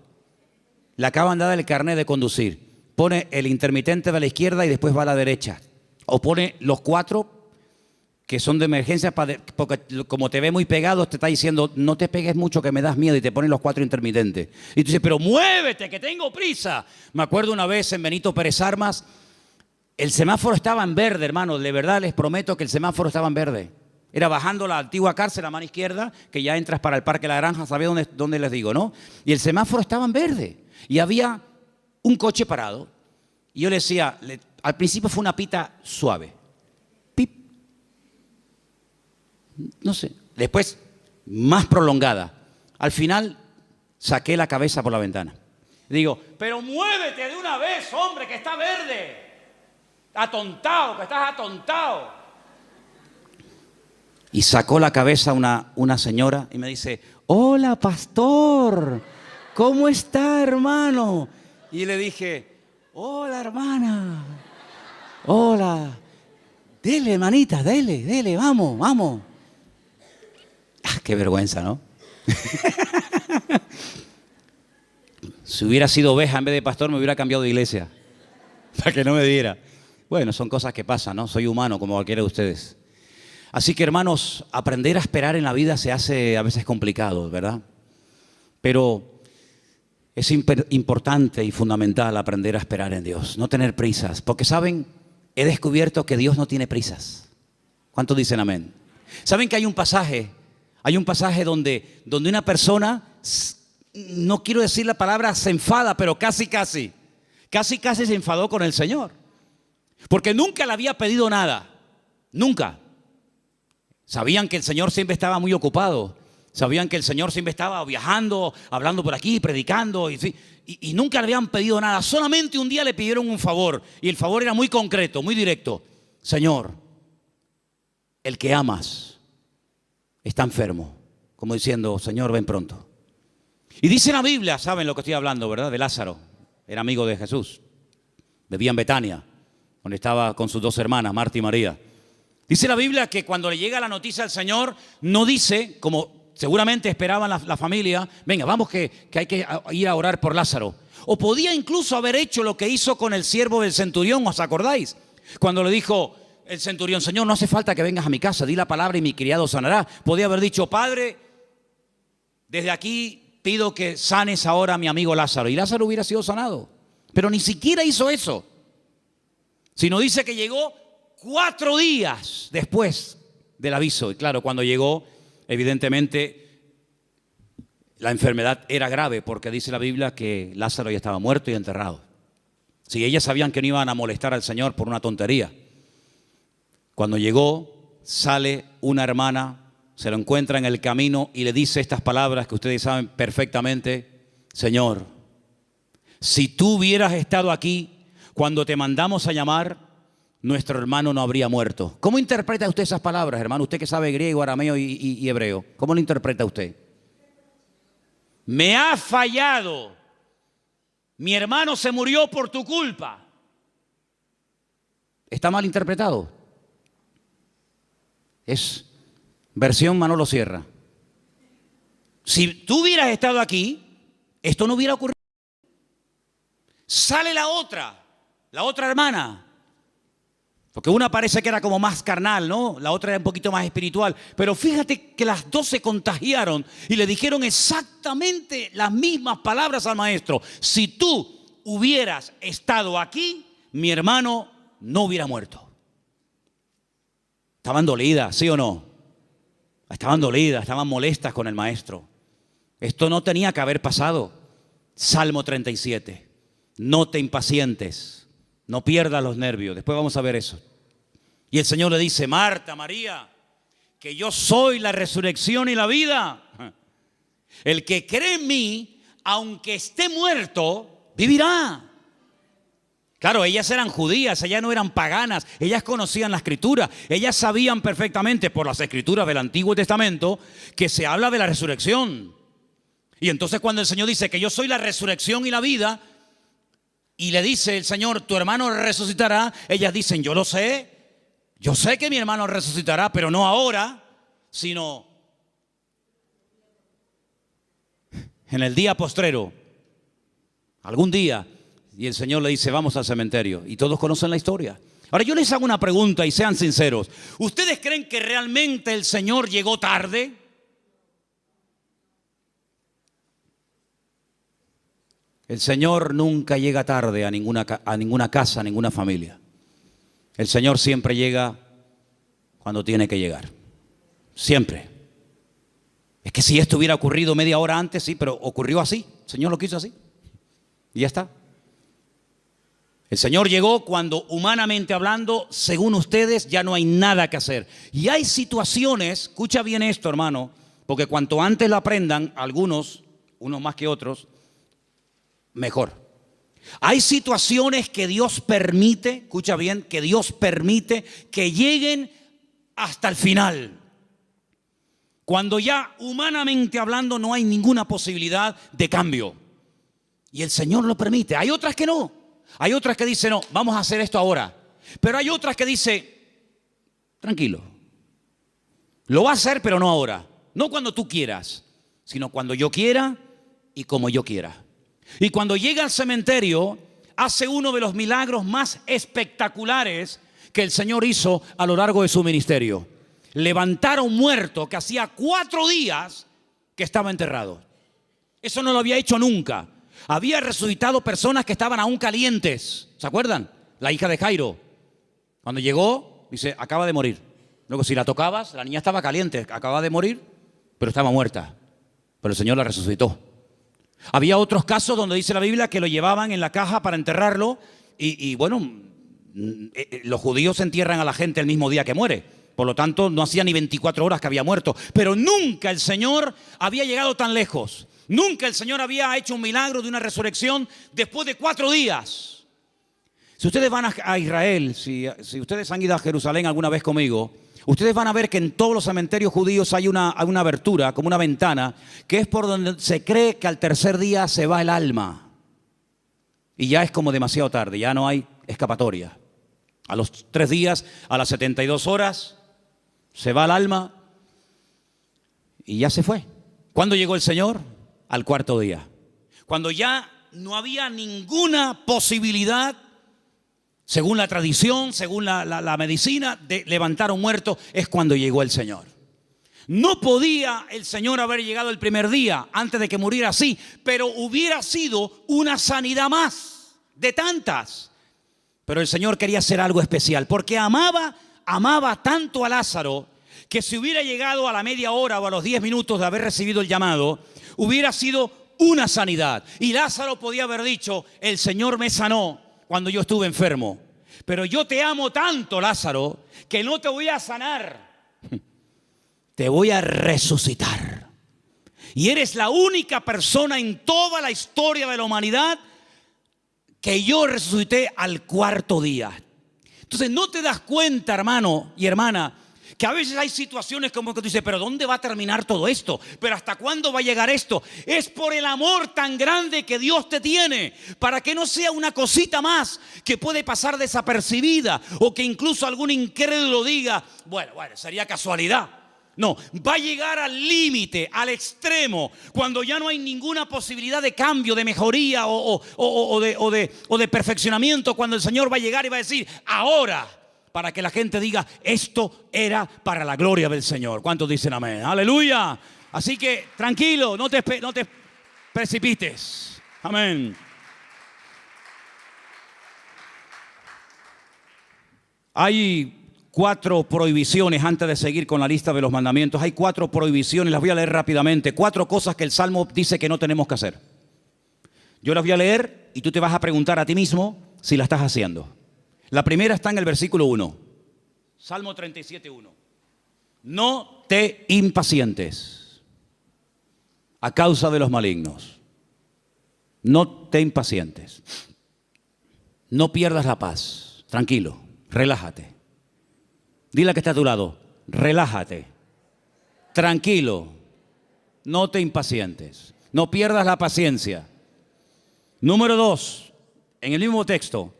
Le acaban de dar el carnet de conducir. Pone el intermitente de la izquierda y después va a la derecha. O pone los 4 que son de emergencia, porque como te ve muy pegado, te está diciendo, no te pegues mucho que me das miedo, y te ponen los 4 intermitentes. Y tú dices, pero muévete, que tengo prisa. Me acuerdo una vez en Benito Pérez Armas, el semáforo estaba en verde, hermano, de verdad les prometo que el semáforo estaba en verde. Era bajando la antigua cárcel a mano izquierda, que ya entras para el Parque La Granja, ¿sabéis dónde les digo, no? Y el semáforo estaba en verde, y había un coche parado. Y yo le decía, Al principio fue una pita suave. Pip. No sé. Después, más prolongada. Al final, saqué la cabeza por la ventana. Digo, pero muévete de una vez, hombre, que está verde. Atontado, que estás atontado. Y sacó la cabeza una señora y me dice, hola, pastor, ¿cómo está, hermano? Y le dije, hola, hermana, hola, dele, hermanita, dele, vamos, vamos. Ah, qué vergüenza, ¿no? Si hubiera sido oveja en vez de pastor, me hubiera cambiado de iglesia, para que no me diera. Bueno, son cosas que pasan, ¿no? Soy humano como cualquiera de ustedes. Así que, hermanos, aprender a esperar en la vida se hace a veces complicado, ¿verdad? Pero es importante y fundamental aprender a esperar en Dios, no tener prisas. Porque, ¿saben? He descubierto que Dios no tiene prisas. ¿Cuántos dicen amén? ¿Saben que hay un pasaje donde una persona, no quiero decir la palabra se enfada, pero casi se enfadó con el Señor? Porque nunca le había pedido nada, nunca. Sabían que el Señor siempre estaba muy ocupado. Sabían que el Señor siempre estaba viajando, hablando por aquí, predicando. Y nunca le habían pedido nada. Solamente un día le pidieron un favor. Y el favor era muy concreto, muy directo. Señor, el que amas está enfermo. Como diciendo, Señor, ven pronto. Y dice la Biblia, saben lo que estoy hablando, ¿verdad? De Lázaro. Era amigo de Jesús. Vivía en Betania, donde estaba con sus dos hermanas, Marta y María. Dice la Biblia que cuando le llega la noticia al Señor, no dice, como seguramente esperaban la familia, venga, vamos que hay que ir a orar por Lázaro. O podía incluso haber hecho lo que hizo con el siervo del centurión, ¿os acordáis? Cuando le dijo el centurión, Señor, no hace falta que vengas a mi casa, di la palabra y mi criado sanará. Podía haber dicho, Padre, desde aquí pido que sanes ahora a mi amigo Lázaro. Y Lázaro hubiera sido sanado. Pero ni siquiera hizo eso. Sino dice que llegó 4 días después del aviso. Y claro, cuando llegó, evidentemente, la enfermedad era grave, porque dice la Biblia que Lázaro ya estaba muerto y enterrado. Si ellas sabían que no iban a molestar al Señor por una tontería. Cuando llegó, sale una hermana, se lo encuentra en el camino y le dice estas palabras que ustedes saben perfectamente. Señor, si tú hubieras estado aquí cuando te mandamos a llamar, nuestro hermano no habría muerto. ¿Cómo interpreta usted esas palabras, hermano? Usted que sabe griego, arameo y hebreo. ¿Cómo lo interpreta usted? Me ha fallado. Mi hermano se murió por tu culpa. ¿Está mal interpretado? Es versión Manolo Sierra. Si tú hubieras estado aquí, esto no hubiera ocurrido. Sale la otra hermana. Porque una parece que era como más carnal, ¿no? La otra era un poquito más espiritual. Pero fíjate que las dos se contagiaron y le dijeron exactamente las mismas palabras al maestro. Si tú hubieras estado aquí, mi hermano no hubiera muerto. Estaban dolidas, ¿sí o no? Estaban dolidas, estaban molestas con el maestro. Esto no tenía que haber pasado. Salmo 37. No te impacientes. No pierdas los nervios. Después vamos a ver eso. Y el Señor le dice, Marta, María, que yo soy la resurrección y la vida. El que cree en mí, aunque esté muerto, vivirá. Claro, ellas eran judías, ellas no eran paganas, ellas conocían la Escritura, ellas sabían perfectamente por las Escrituras del Antiguo Testamento que se habla de la resurrección. Y entonces cuando el Señor dice que yo soy la resurrección y la vida, y le dice el Señor, tu hermano resucitará, ellas dicen, yo sé que mi hermano resucitará, pero no ahora, sino en el día postrero, algún día. Y el Señor le dice, vamos al cementerio. Y todos conocen la historia. Ahora yo les hago una pregunta y sean sinceros. ¿Ustedes creen que realmente el Señor llegó tarde? El Señor nunca llega tarde a ninguna casa, a ninguna familia. El Señor siempre llega cuando tiene que llegar. Siempre. Es que si esto hubiera ocurrido media hora antes, sí, pero ocurrió así. El Señor lo quiso así. Y ya está. El Señor llegó cuando, humanamente hablando, según ustedes, ya no hay nada que hacer. Y hay situaciones, escucha bien esto, hermano, porque cuanto antes lo aprendan, algunos, unos más que otros, mejor. Hay situaciones que Dios permite, escucha bien, que Dios permite que lleguen hasta el final. Cuando ya humanamente hablando no hay ninguna posibilidad de cambio. Y el Señor lo permite. Hay otras que no. Hay otras que dicen, no, vamos a hacer esto ahora. Pero hay otras que dicen, tranquilo. Lo va a hacer, pero no ahora. No cuando tú quieras, sino cuando yo quiera y como yo quiera. Y cuando llega al cementerio, hace uno de los milagros más espectaculares que el Señor hizo a lo largo de su ministerio. Levantar a un muerto que hacía 4 días que estaba enterrado. Eso no lo había hecho nunca. Había resucitado personas que estaban aún calientes. ¿Se acuerdan? La hija de Jairo. Cuando llegó, dice, acaba de morir. Luego, si la tocabas, la niña estaba caliente, acababa de morir, pero estaba muerta. Pero el Señor la resucitó. Había otros casos donde dice la Biblia que lo llevaban en la caja para enterrarlo. Y bueno, los judíos entierran a la gente el mismo día que muere. Por lo tanto, no hacía ni 24 horas que había muerto. Pero nunca el Señor había llegado tan lejos. Nunca el Señor había hecho un milagro de una resurrección después de 4 días. Si ustedes van a Israel, si ustedes han ido a Jerusalén alguna vez conmigo, ustedes van a ver que en todos los cementerios judíos hay una abertura, como una ventana, que es por donde se cree que al tercer día se va el alma. Y ya es como demasiado tarde, ya no hay escapatoria. A los 3 días, a las 72 horas, se va el alma y ya se fue. ¿Cuándo llegó el Señor? Al 4.º día. Cuando ya no había ninguna posibilidad, según la tradición, según la medicina, de levantar a un muerto, es cuando llegó el Señor. No podía el Señor haber llegado el primer día, antes de que muriera así, pero hubiera sido una sanidad más, de tantas. Pero el Señor quería hacer algo especial, porque amaba tanto a Lázaro, que si hubiera llegado a la media hora o a los 10 minutos de haber recibido el llamado, hubiera sido una sanidad. Y Lázaro podía haber dicho, el Señor me sanó cuando yo estuve enfermo. Pero yo te amo tanto, Lázaro, que no te voy a sanar. Te voy a resucitar. Y eres la única persona en toda la historia de la humanidad que yo resucité al 4.º día. Entonces no te das cuenta, hermano y hermana, que a veces hay situaciones como que tú dices, pero ¿dónde va a terminar todo esto? ¿Pero hasta cuándo va a llegar esto? Es por el amor tan grande que Dios te tiene, para que no sea una cosita más que puede pasar desapercibida, o que incluso algún incrédulo diga, bueno, sería casualidad. No, va a llegar al límite, al extremo, cuando ya no hay ninguna posibilidad de cambio, de mejoría o de perfeccionamiento, cuando el Señor va a llegar y va a decir, ahora, para que la gente diga, esto era para la gloria del Señor. ¿Cuántos dicen amén? ¡Aleluya! Así que tranquilo, no te precipites. Amén. Hay 4 prohibiciones, antes de seguir con la lista de los mandamientos. Hay 4 prohibiciones, las voy a leer rápidamente. 4 cosas que el Salmo dice que no tenemos que hacer. Yo las voy a leer y tú te vas a preguntar a ti mismo si la estás haciendo. La primera está en el versículo 1. Salmo 37:1. No te impacientes a causa de los malignos. No te impacientes. No pierdas la paz. Tranquilo, relájate. Dile a que está a tu lado, relájate. Tranquilo. No te impacientes. No pierdas la paciencia. Número 2, en el mismo texto.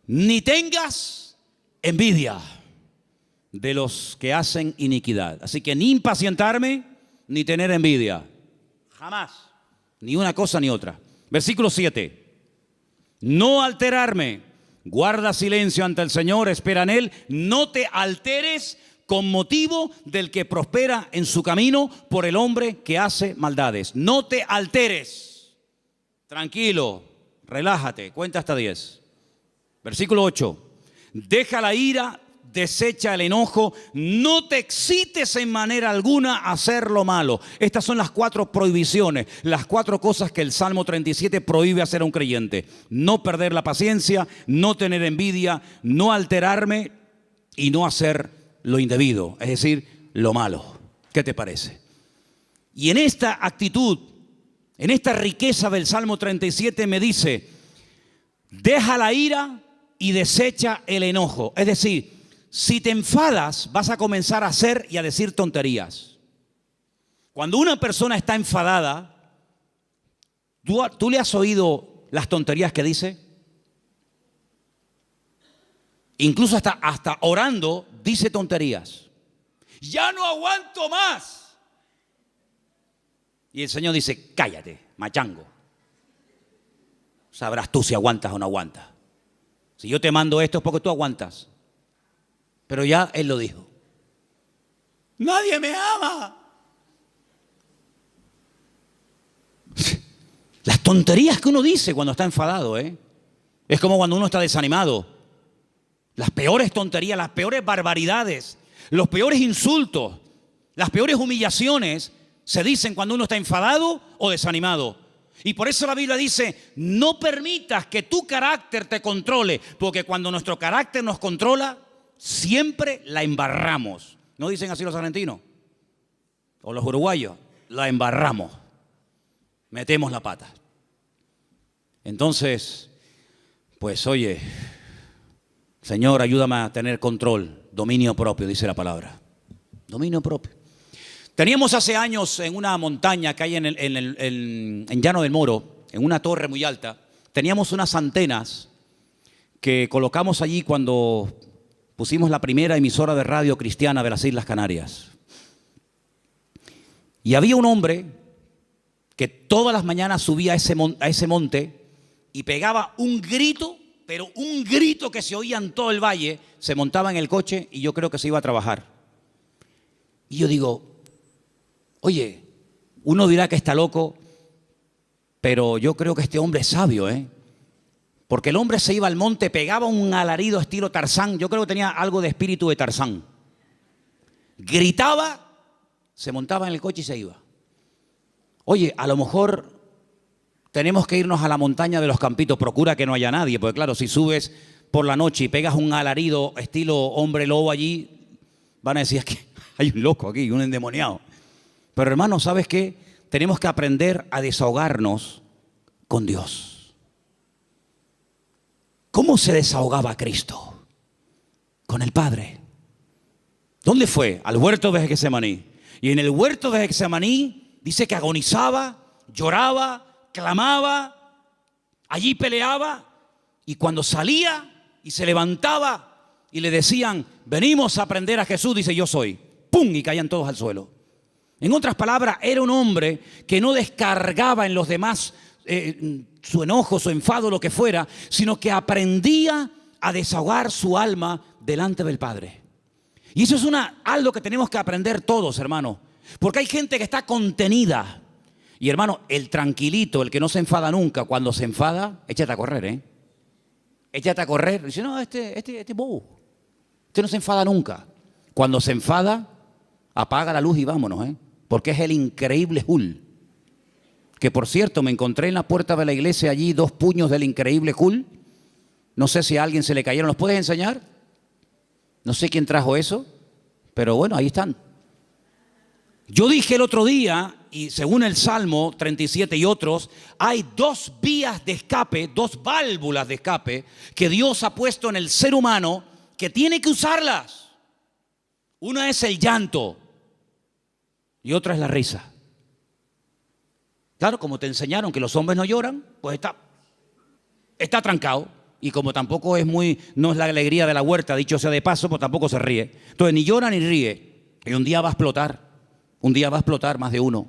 Ni tengas envidia de los que hacen iniquidad. Así que ni impacientarme, ni tener envidia. Jamás. Ni una cosa ni otra. Versículo 7. No alterarme. Guarda silencio ante el Señor, espera en Él. No te alteres con motivo del que prospera en su camino por el hombre que hace maldades. No te alteres. Tranquilo, relájate. Cuenta hasta 10. Versículo 8. Deja la ira desecha el enojo, no te excites en manera alguna a hacer lo malo. Estas son las 4 prohibiciones, las 4 cosas que el Salmo 37 prohíbe hacer a un creyente. No perder la paciencia, no tener envidia, no alterarme y no hacer lo indebido, es decir, lo malo. ¿Qué te parece? Y en esta actitud, en esta riqueza del Salmo 37 me dice, deja la ira y desecha el enojo. Es decir, si te enfadas, vas a comenzar a hacer y a decir tonterías. Cuando una persona está enfadada, ¿tú le has oído las tonterías que dice? Incluso hasta orando dice tonterías. Ya no aguanto más. Y el Señor dice, cállate, machango. Sabrás tú si aguantas o no aguantas. Si yo te mando esto es porque tú aguantas. Pero ya Él lo dijo. Nadie me ama. Las tonterías que uno dice cuando está enfadado, es como cuando uno está desanimado. Las peores tonterías, las peores barbaridades, los peores insultos, las peores humillaciones se dicen cuando uno está enfadado o desanimado. Y por eso la Biblia dice, no permitas que tu carácter te controle, porque cuando nuestro carácter nos controla, siempre la embarramos. ¿No dicen así los argentinos? O los uruguayos, la embarramos. Metemos la pata. Entonces, pues oye, Señor, ayúdame a tener control, dominio propio, dice la palabra. Dominio propio. Teníamos hace años en una montaña que hay en Llano del Moro, en una torre muy alta, teníamos unas antenas que colocamos allí cuando pusimos la primera emisora de radio cristiana de las Islas Canarias. Y había un hombre que todas las mañanas subía a ese monte y pegaba un grito, pero un grito que se oía en todo el valle, se montaba en el coche y yo creo que se iba a trabajar. Y yo digo, oye, uno dirá que está loco, pero yo creo que este hombre es sabio, porque el hombre se iba al monte, pegaba un alarido estilo Tarzán, yo creo que tenía algo de espíritu de Tarzán. Gritaba, se montaba en el coche y se iba. Oye, a lo mejor tenemos que irnos a la montaña de los Campitos, procura que no haya nadie, porque claro, si subes por la noche y pegas un alarido estilo hombre lobo allí, van a decir que hay un loco aquí, un endemoniado. Pero hermano, ¿sabes qué? Tenemos que aprender a desahogarnos con Dios. ¿Cómo se desahogaba Cristo? Con el Padre. ¿Dónde fue? Al huerto de Getsemaní. Y en el huerto de Getsemaní dice que agonizaba, lloraba, clamaba, allí peleaba. Y cuando salía y se levantaba y le decían, venimos a aprender a Jesús, dice, yo soy. ¡Pum! Y caían todos al suelo. En otras palabras, era un hombre que no descargaba en los demás su enojo, su enfado, lo que fuera, sino que aprendía a desahogar su alma delante del Padre. Y eso es algo que tenemos que aprender todos, hermano. Porque hay gente que está contenida. Y hermano, el tranquilito, el que no se enfada nunca, cuando se enfada, échate a correr, Échate a correr. Dice, no, este bobo. Este no se enfada nunca. Cuando se enfada, apaga la luz y vámonos, porque es el increíble Hulk. Que por cierto, me encontré en la puerta de la iglesia allí 2 puños del increíble Hulk. No sé si a alguien se le cayeron. ¿Los puedes enseñar? No sé quién trajo eso, pero bueno, ahí están. Yo dije el otro día, y según el Salmo 37 y otros, hay 2 vías de escape, 2 válvulas de escape que Dios ha puesto en el ser humano que tiene que usarlas. Una es el llanto y otra es la risa. Claro, como te enseñaron que los hombres no lloran, pues está trancado. Y como tampoco no es la alegría de la huerta, dicho sea de paso, pues tampoco se ríe. Entonces ni llora ni ríe. Y un día va a explotar más de uno.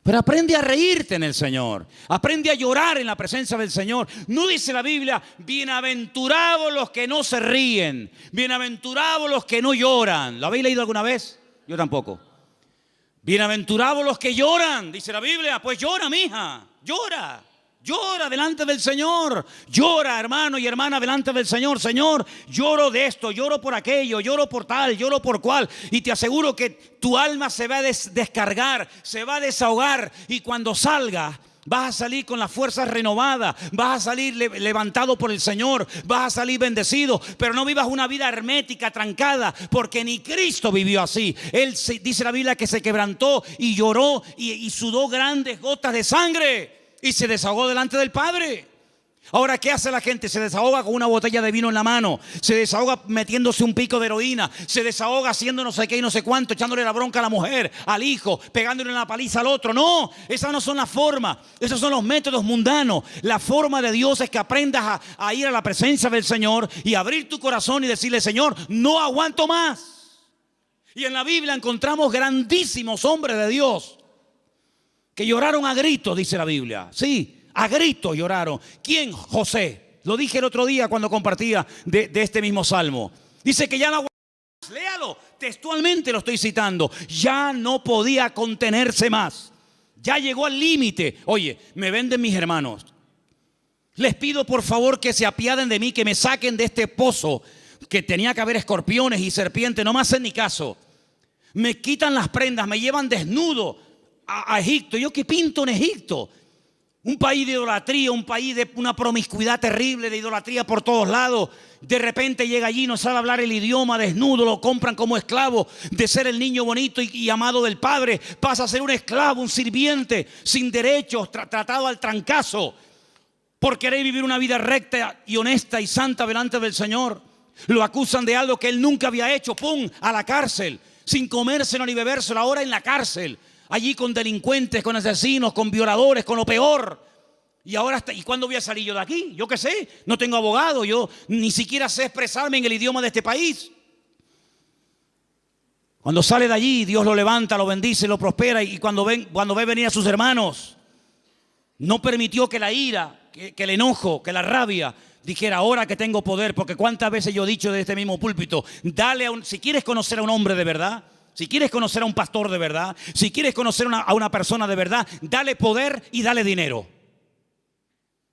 Pero aprende a reírte en el Señor. Aprende a llorar en la presencia del Señor. No dice la Biblia, bienaventurados los que no se ríen, bienaventurados los que no lloran. ¿Lo habéis leído alguna vez? Yo tampoco. Bienaventurados los que lloran, dice la Biblia. Pues llora, mija, llora. Llora delante del Señor. Llora, hermano y hermana, delante del Señor. Señor, lloro de esto, lloro por aquello, lloro por tal, lloro por cual. Y te aseguro que tu alma se va a descargar, se va a desahogar. Y cuando salga, vas a salir con las fuerzas renovadas, vas a salir levantado por el Señor, vas a salir bendecido. Pero no vivas una vida hermética, trancada, porque ni Cristo vivió así. Él, dice la Biblia, que se quebrantó y lloró y sudó grandes gotas de sangre y se desahogó delante del Padre. Ahora, ¿qué hace la gente? Se desahoga con una botella de vino en la mano, se desahoga metiéndose un pico de heroína, se desahoga haciendo no sé qué y no sé cuánto, echándole la bronca a la mujer, al hijo, pegándole una paliza al otro. No, esas no son las formas, esos son los métodos mundanos. La forma de Dios es que aprendas a ir a la presencia del Señor y abrir tu corazón y decirle: Señor, no aguanto más. Y en la Biblia encontramos grandísimos hombres de Dios que lloraron a gritos, dice la Biblia. Sí, a gritos lloraron. ¿Quién? José. Lo dije el otro día cuando compartía de este mismo salmo. Dice que ya no aguantaba más. Léalo, textualmente lo estoy citando. Ya no podía contenerse más. Ya llegó al límite. Oye, me venden mis hermanos. Les pido por favor que se apiaden de mí, que me saquen de este pozo que tenía que haber escorpiones y serpientes. No me hacen ni caso. Me quitan las prendas, me llevan desnudo a Egipto. ¿Yo qué pinto en Egipto? Un país de idolatría, un país de una promiscuidad terrible, de idolatría por todos lados. De repente llega allí, no sabe hablar el idioma, desnudo, lo compran como esclavo. De ser el niño bonito y amado del padre, pasa a ser un esclavo, un sirviente, sin derechos, tratado al trancazo, por querer vivir una vida recta y honesta y santa delante del Señor. Lo acusan de algo que él nunca había hecho. ¡Pum! A la cárcel, sin comérselo ni bebérselo, ahora en la cárcel. Allí con delincuentes, con asesinos, con violadores, con lo peor. Y ahora, ¿y cuándo voy a salir yo de aquí? Yo qué sé, no tengo abogado, yo ni siquiera sé expresarme en el idioma de este país. Cuando sale de allí, Dios lo levanta, lo bendice, lo prospera. Y cuando ve venir a sus hermanos, no permitió que la ira, que el enojo, que la rabia dijera: ahora que tengo poder. Porque cuántas veces yo he dicho de este mismo púlpito: si quieres conocer a un hombre de verdad, si quieres conocer a un pastor de verdad, si quieres conocer a una persona de verdad, dale poder y dale dinero.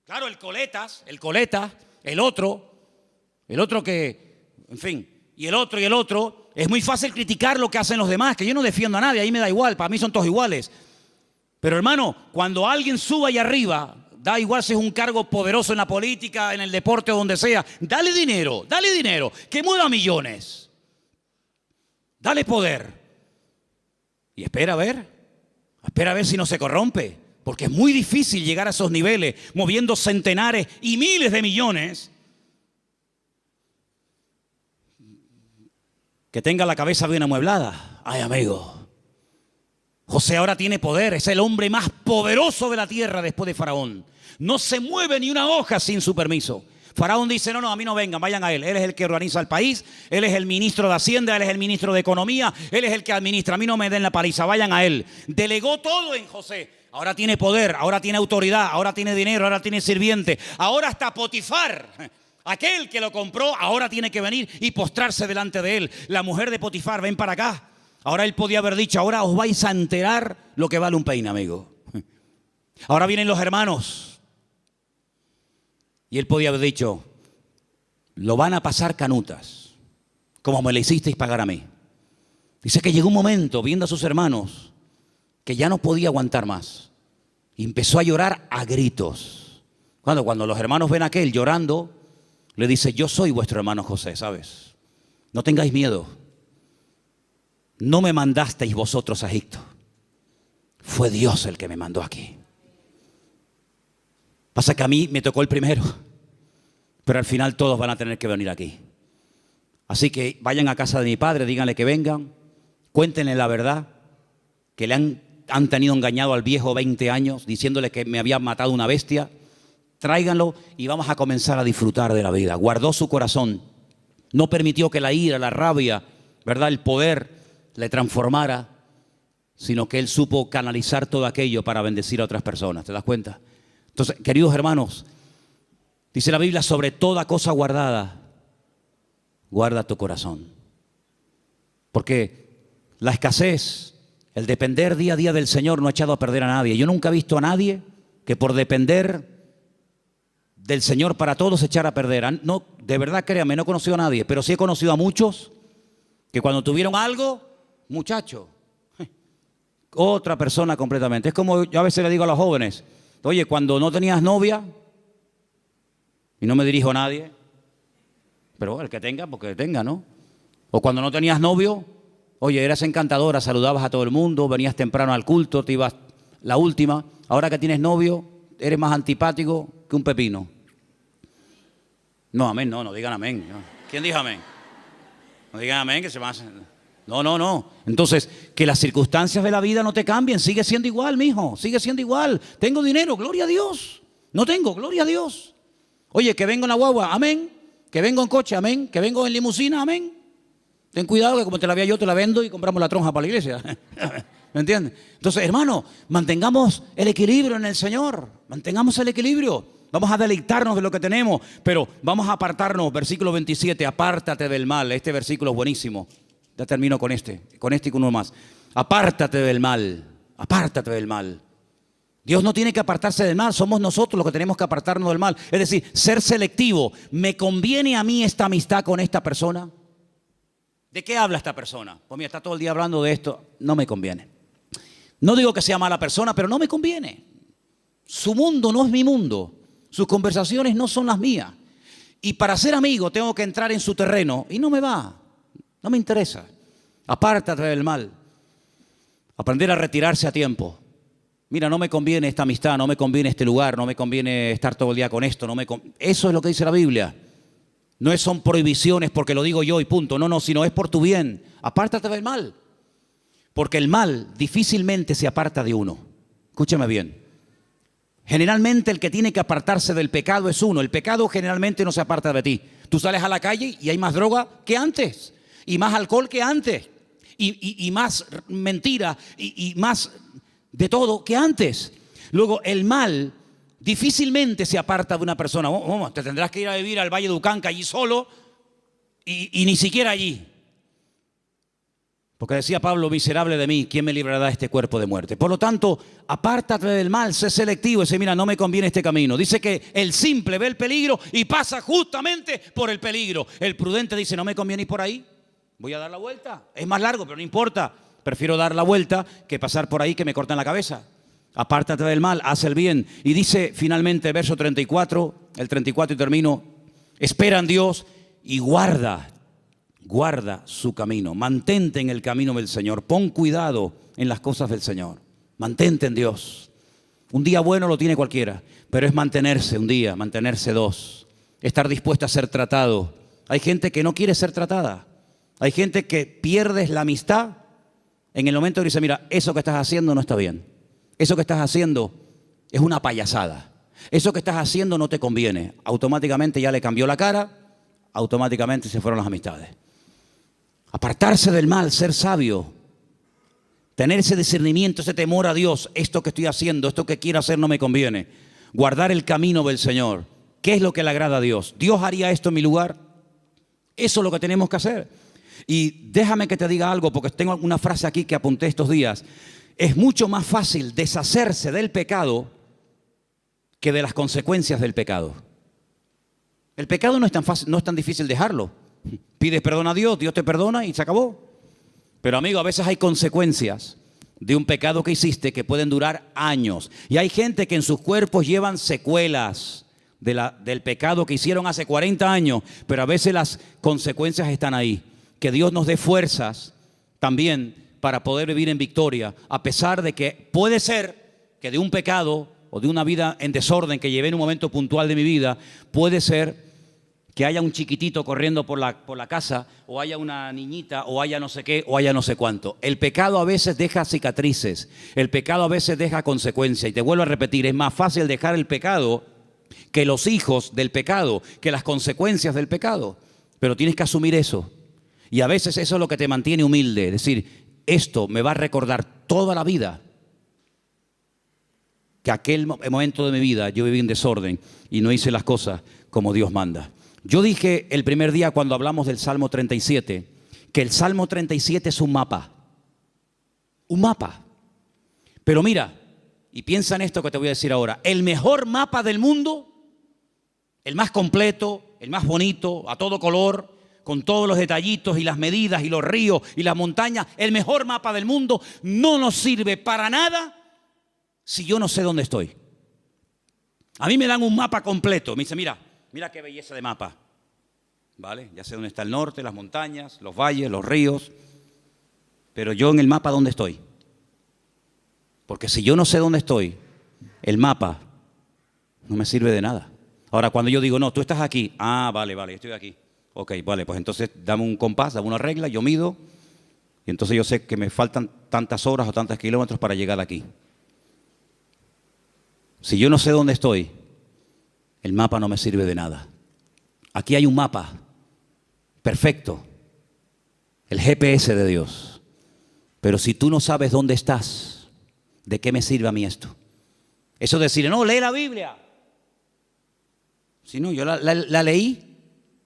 Claro, el coleta, el otro que, en fin, y el otro, es muy fácil criticar lo que hacen los demás, que yo no defiendo a nadie, ahí me da igual, para mí son todos iguales. Pero hermano, cuando alguien suba ahí arriba, da igual si es un cargo poderoso en la política, en el deporte o donde sea, dale dinero, que mueva millones. Dale poder. Y espera a ver si no se corrompe. Porque es muy difícil llegar a esos niveles, moviendo centenares y miles de millones. Que tenga la cabeza bien amueblada. Ay, amigo. José ahora tiene poder. Es el hombre más poderoso de la tierra después de Faraón. No se mueve ni una hoja sin su permiso. Faraón dice: no, a mí no vengan, vayan a él. Él es el que organiza el país, él es el ministro de Hacienda, él es el ministro de Economía, él es el que administra. A mí no me den la paliza, vayan a él. Delegó todo en José. Ahora tiene poder, ahora tiene autoridad, ahora tiene dinero, ahora tiene sirviente. Ahora hasta Potifar, aquel que lo compró, ahora tiene que venir y postrarse delante de él. La mujer de Potifar: ven para acá. Ahora él podía haber dicho: ahora os vais a enterar lo que vale un peine, amigo. Ahora vienen los hermanos. Y él podía haber dicho: lo van a pasar canutas, como me le hicisteis pagar a mí. Dice que llegó un momento, viendo a sus hermanos, que ya no podía aguantar más. Y empezó a llorar a gritos. Cuando los hermanos ven a aquel llorando, le dice: yo soy vuestro hermano José, ¿sabes? No tengáis miedo. No me mandasteis vosotros a Egipto. Fue Dios el que me mandó aquí. Pasa que a mí me tocó el primero, pero al final todos van a tener que venir aquí. Así que vayan a casa de mi padre, díganle que vengan, cuéntenle la verdad, que le han tenido engañado al viejo 20 años, diciéndole que me había matado una bestia. Tráiganlo y vamos a comenzar a disfrutar de la vida. Guardó su corazón, no permitió que la ira, la rabia, ¿verdad?, el poder le transformara, sino que él supo canalizar todo aquello para bendecir a otras personas. ¿Te das cuenta? Entonces, queridos hermanos, dice la Biblia: sobre toda cosa guardada, guarda tu corazón. Porque la escasez, el depender día a día del Señor no ha echado a perder a nadie. Yo nunca he visto a nadie que por depender del Señor para todos se echara a perder. No, de verdad, créame, no he conocido a nadie, pero sí he conocido a muchos que cuando tuvieron algo, muchacho, otra persona completamente. Es como yo a veces le digo a los jóvenes, oye, cuando no tenías novia, y no me dirijo a nadie, pero el que tenga, porque tenga, ¿no? O cuando no tenías novio, oye, eras encantadora, saludabas a todo el mundo, venías temprano al culto, te ibas la última. Ahora que tienes novio, eres más antipático que un pepino. No, amén, no digan amén. No. ¿Quién dijo amén? No digan amén, que se van a... No. Entonces, que las circunstancias de la vida no te cambien. Sigue siendo igual, mijo. Sigue siendo igual. Tengo dinero, gloria a Dios. No tengo, gloria a Dios. Oye, que vengo en la guagua, amén. Que vengo en coche, amén. Que vengo en limusina, amén. Ten cuidado que como te la vea yo, te la vendo y compramos la tronja para la iglesia. ¿Me entiendes? Entonces, hermano, mantengamos el equilibrio en el Señor. Mantengamos el equilibrio. Vamos a deleitarnos de lo que tenemos, pero vamos a apartarnos. Versículo 27, apártate del mal. Este versículo es buenísimo. Ya termino con este y con uno más. Apártate del mal, apártate del mal. Dios no tiene que apartarse del mal, somos nosotros los que tenemos que apartarnos del mal. Es decir, ser selectivo. ¿Me conviene a mí esta amistad con esta persona? ¿De qué habla esta persona? Pues mira, está todo el día hablando de esto. No me conviene. No digo que sea mala persona, pero no me conviene. Su mundo no es mi mundo. Sus conversaciones no son las mías. Y para ser amigo tengo que entrar en su terreno y no me va. No me interesa. Apártate del mal. Aprender a retirarse a tiempo. Mira, no me conviene esta amistad, no me conviene este lugar, no me conviene estar todo el día con esto. Eso es lo que dice la Biblia. No son prohibiciones porque lo digo yo y punto. No, sino es por tu bien. Apártate del mal. Porque el mal difícilmente se aparta de uno. Escúchame bien. Generalmente el que tiene que apartarse del pecado es uno. El pecado generalmente no se aparta de ti. Tú sales a la calle y hay más droga que antes. Y más alcohol que antes. Y más mentira. Y más de todo que antes. Luego el mal difícilmente se aparta de una persona. Te tendrás que ir a vivir al Valle de Ucanca allí solo. Y ni siquiera allí. Porque decía Pablo, miserable de mí, ¿quién me librará de este cuerpo de muerte? Por lo tanto, apártate del mal, sé selectivo. Dice, mira, no me conviene este camino. Dice que el simple ve el peligro y pasa justamente por el peligro. El prudente dice, no me conviene ir por ahí. Voy a dar la vuelta. Es más largo, pero no importa. Prefiero dar la vuelta que pasar por ahí que me corten la cabeza. Apártate del mal, haz el bien. Y dice finalmente, verso 34, el 34 y termino, espera en Dios y guarda su camino. Mantente en el camino del Señor. Pon cuidado en las cosas del Señor. Mantente en Dios. Un día bueno lo tiene cualquiera, pero es mantenerse un día, mantenerse dos. Estar dispuesto a ser tratado. Hay gente que no quiere ser tratada. Hay gente que pierdes la amistad en el momento que dice, mira, eso que estás haciendo no está bien. Eso que estás haciendo es una payasada. Eso que estás haciendo no te conviene. Automáticamente ya le cambió la cara, automáticamente se fueron las amistades. Apartarse del mal, ser sabio, tener ese discernimiento, ese temor a Dios. Esto que estoy haciendo, esto que quiero hacer no me conviene. Guardar el camino del Señor. ¿Qué es lo que le agrada a Dios? ¿Dios haría esto en mi lugar? Eso es lo que tenemos que hacer. Y déjame que te diga algo, porque tengo una frase aquí que apunté estos días. Es mucho más fácil deshacerse del pecado que de las consecuencias del pecado. El pecado no es tan fácil, no es tan difícil dejarlo. Pides perdón a Dios, Dios te perdona y se acabó. Pero amigo, a veces hay consecuencias de un pecado que hiciste que pueden durar años. Y hay gente que en sus cuerpos llevan secuelas del pecado que hicieron hace 40 años, pero a veces las consecuencias están ahí. Que Dios nos dé fuerzas también para poder vivir en victoria, a pesar de que puede ser que de un pecado o de una vida en desorden que llevé en un momento puntual de mi vida, puede ser que haya un chiquitito corriendo por la casa, o haya una niñita, o haya no sé qué, o haya no sé cuánto. El pecado a veces deja cicatrices, el pecado a veces deja consecuencias. Y te vuelvo a repetir, es más fácil dejar el pecado que los hijos del pecado, que las consecuencias del pecado. Pero tienes que asumir eso. Y a veces eso es lo que te mantiene humilde. Es decir, esto me va a recordar toda la vida que aquel momento de mi vida yo viví en desorden y no hice las cosas como Dios manda. Yo dije el primer día cuando hablamos del Salmo 37, que el Salmo 37 es un mapa. Un mapa. Pero mira, y piensa en esto que te voy a decir ahora. El mejor mapa del mundo el más completo, el más bonito, a todo color, con todos los detallitos y las medidas y los ríos y las montañas, el mejor mapa del mundo, no nos sirve para nada si yo no sé dónde estoy. A mí me dan un mapa completo, me dice, mira qué belleza de mapa. ¿Vale? Ya sé dónde está el norte, las montañas, los valles, los ríos, pero yo en el mapa, ¿dónde estoy? Porque si yo no sé dónde estoy, el mapa no me sirve de nada. Ahora, cuando yo digo, no, tú estás aquí, vale, estoy aquí. Ok, vale, pues entonces dame un compás, dame una regla, yo mido, y entonces yo sé que me faltan tantas horas o tantos kilómetros para llegar aquí. Si yo no sé dónde estoy, el mapa no me sirve de nada. Aquí hay un mapa perfecto, el GPS de Dios. Pero si tú no sabes dónde estás, ¿de qué me sirve a mí esto? Eso de decir, no, lee la Biblia. Si no, yo la leí,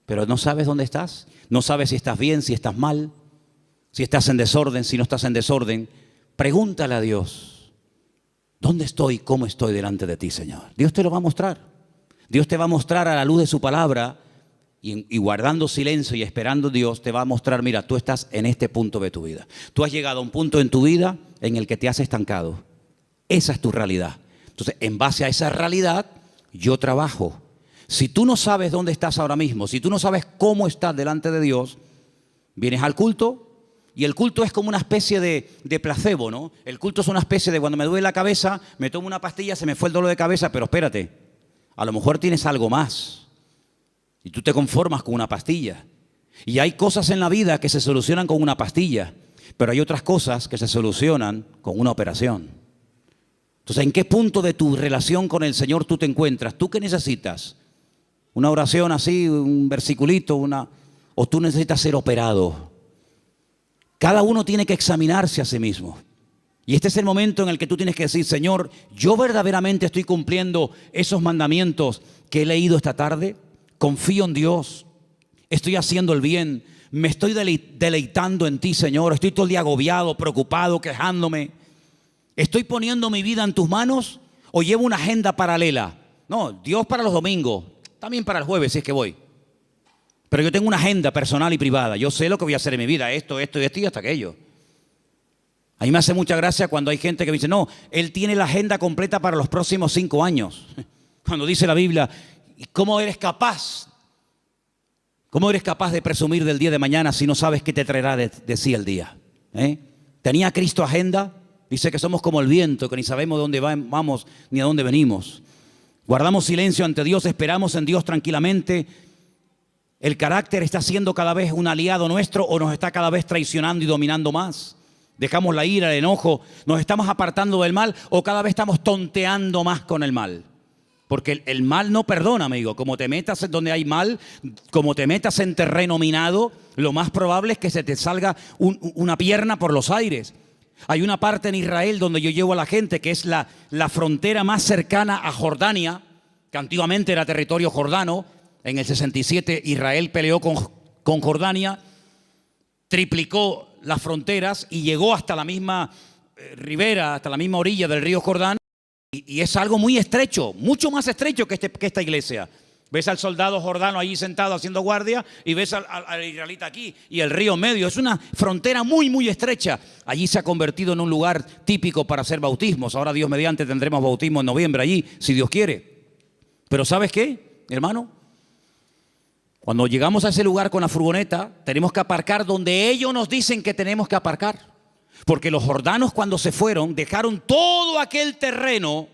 pero no sabes dónde estás. No sabes si estás bien, si estás mal, si estás en desorden, si no estás en desorden. Pregúntale a Dios, ¿dónde estoy? ¿Cómo estoy delante de ti, Señor? Dios te lo va a mostrar. Dios te va a mostrar a la luz de su palabra y guardando silencio y esperando a Dios te va a mostrar, mira, tú estás en este punto de tu vida. Tú has llegado a un punto en tu vida en el que te has estancado. Esa es tu realidad. Entonces, en base a esa realidad, yo trabajo. Si tú no sabes dónde estás ahora mismo, si tú no sabes cómo estás delante de Dios, vienes al culto y el culto es como una especie de placebo, ¿no? El culto es una especie de cuando me duele la cabeza, me tomo una pastilla, se me fue el dolor de cabeza, pero espérate, a lo mejor tienes algo más y tú te conformas con una pastilla. Y hay cosas en la vida que se solucionan con una pastilla, pero hay otras cosas que se solucionan con una operación. Entonces, ¿en qué punto de tu relación con el Señor tú te encuentras? ¿Tú qué necesitas? ¿Una oración así, un versiculito, o tú necesitas ser operado? Cada uno tiene que examinarse a sí mismo. Y este es el momento en el que tú tienes que decir, Señor, ¿yo verdaderamente estoy cumpliendo esos mandamientos que he leído esta tarde? Confío en Dios, estoy haciendo el bien, me estoy deleitando en ti, Señor. Estoy todo el día agobiado, preocupado, quejándome. ¿Estoy poniendo mi vida en tus manos o llevo una agenda paralela? No, Dios para los domingos, también para el jueves si es que voy. Pero yo tengo una agenda personal y privada. Yo sé lo que voy a hacer en mi vida, esto y hasta aquello. A mí me hace mucha gracia cuando hay gente que me dice, no, él tiene la agenda completa para los próximos 5 años. Cuando dice la Biblia, ¿cómo eres capaz? ¿Cómo eres capaz de presumir del día de mañana si no sabes qué te traerá de sí el día? ¿Tenía Cristo agenda? Dice que somos como el viento, que ni sabemos de dónde vamos ni a dónde venimos. Guardamos silencio ante Dios, esperamos en Dios tranquilamente. ¿El carácter está siendo cada vez un aliado nuestro o nos está cada vez traicionando y dominando más? ¿Dejamos la ira, el enojo? ¿Nos estamos apartando del mal o cada vez estamos tonteando más con el mal? Porque el mal no perdona, amigo. Como te metas en donde hay mal, como te metas en terreno minado, lo más probable es que se te salga una pierna por los aires. Hay una parte en Israel donde yo llevo a la gente que es la frontera más cercana a Jordania, que antiguamente era territorio jordano. En el 67 Israel peleó con Jordania, triplicó las fronteras y llegó hasta la misma ribera, hasta la misma orilla del río Jordán. Y es algo muy estrecho, mucho más estrecho que esta iglesia. Ves al soldado jordano allí sentado haciendo guardia y ves al israelita aquí y el río medio. Es una frontera muy, muy estrecha. Allí se ha convertido en un lugar típico para hacer bautismos. Ahora, Dios mediante, tendremos bautismo en noviembre allí, si Dios quiere. Pero ¿sabes qué, hermano? Cuando llegamos a ese lugar con la furgoneta, tenemos que aparcar donde ellos nos dicen que tenemos que aparcar. Porque los jordanos, cuando se fueron, dejaron todo aquel terreno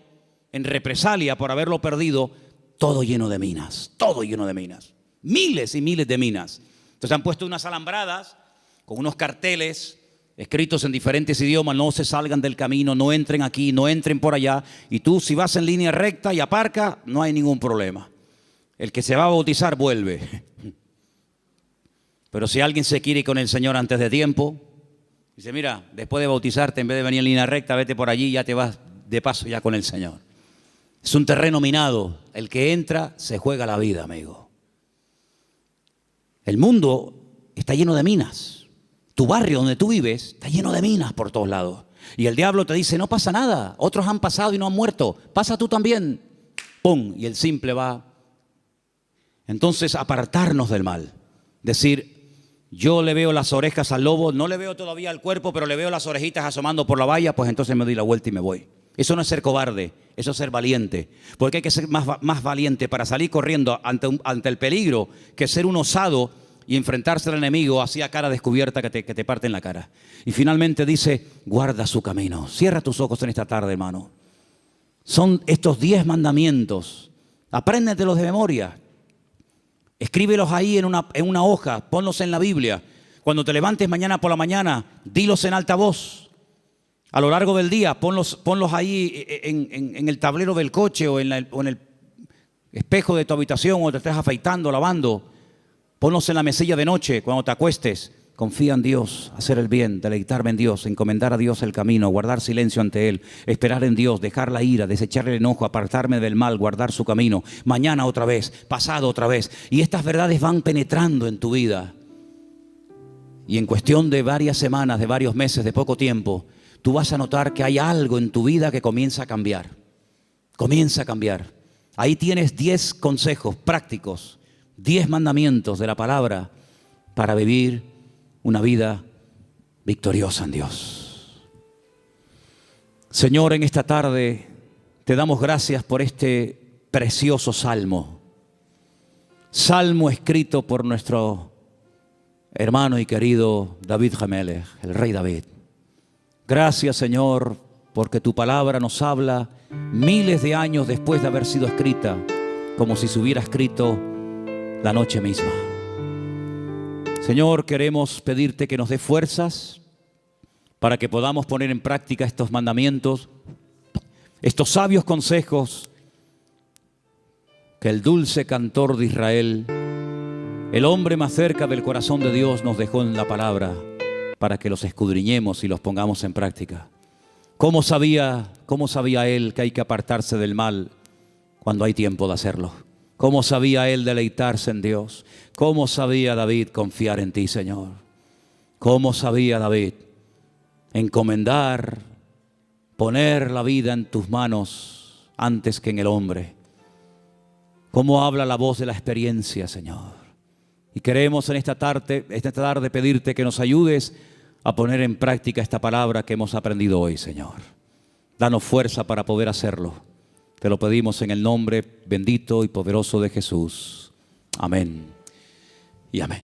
en represalia por haberlo perdido, todo lleno de minas, todo lleno de minas. Miles y miles de minas. Entonces han puesto unas alambradas con unos carteles escritos en diferentes idiomas: no se salgan del camino, no entren aquí, no entren por allá. Y tú, si vas en línea recta y aparca, no hay ningún problema. El que se va a bautizar vuelve. Pero si alguien se quiere ir con el Señor antes de tiempo, dice, mira, después de bautizarte, en vez de venir en línea recta, vete por allí y ya te vas de paso ya con el Señor. Es un terreno minado. El que entra se juega la vida, amigo. El mundo está lleno de minas. Tu barrio donde tú vives está lleno de minas por todos lados. Y el diablo te dice, no pasa nada. Otros han pasado y no han muerto. Pasa tú también. ¡Pum! Y el simple va Entonces, apartarnos del mal. Decir, yo le veo las orejas al lobo, no le veo todavía el cuerpo, pero le veo las orejitas asomando por la valla, pues entonces me doy la vuelta y me voy. Eso no es ser cobarde, eso es ser valiente. Porque hay que ser más valiente para salir corriendo ante el peligro que ser un osado y enfrentarse al enemigo así a cara descubierta que te parte en la cara. Y finalmente dice, guarda su camino. Cierra tus ojos en esta tarde, hermano. Son estos 10 mandamientos. Apréndetelos de memoria. Escríbelos ahí en una hoja, ponlos en la Biblia. Cuando te levantes mañana por la mañana, dilos en alta voz. A lo largo del día, ponlos ahí en el tablero del coche o en el espejo de tu habitación o te estés afeitando, lavando. Ponlos en la mesilla de noche cuando te acuestes. Confía en Dios, hacer el bien, deleitarme en Dios, encomendar a Dios el camino, guardar silencio ante Él, esperar en Dios, dejar la ira, desechar el enojo, apartarme del mal, guardar su camino. Mañana otra vez, pasado otra vez. Y estas verdades van penetrando en tu vida. Y en cuestión de varias semanas, de varios meses, de poco tiempo, tú vas a notar que hay algo en tu vida que comienza a cambiar. Comienza a cambiar. Ahí tienes 10 consejos prácticos, 10 mandamientos de la palabra para vivir una vida victoriosa en Dios. Señor, en esta tarde te damos gracias por este precioso salmo. Salmo escrito por nuestro hermano y querido David HaMelech, el rey David. Gracias, Señor, porque tu palabra nos habla miles de años después de haber sido escrita, como si se hubiera escrito la noche misma. Señor, queremos pedirte que nos dé fuerzas para que podamos poner en práctica estos mandamientos, estos sabios consejos que el dulce cantor de Israel, el hombre más cerca del corazón de Dios, nos dejó en la palabra para que los escudriñemos y los pongamos en práctica. ¿Cómo sabía él que hay que apartarse del mal cuando hay tiempo de hacerlo? ¿Cómo sabía él deleitarse en Dios? ¿Cómo sabía David confiar en ti, Señor? ¿Cómo sabía David encomendar, poner la vida en tus manos antes que en el hombre? ¿Cómo habla la voz de la experiencia, Señor? Y queremos en esta tarde pedirte que nos ayudes a poner en práctica esta palabra que hemos aprendido hoy, Señor. Danos fuerza para poder hacerlo. Te lo pedimos en el nombre bendito y poderoso de Jesús. Amén y amén.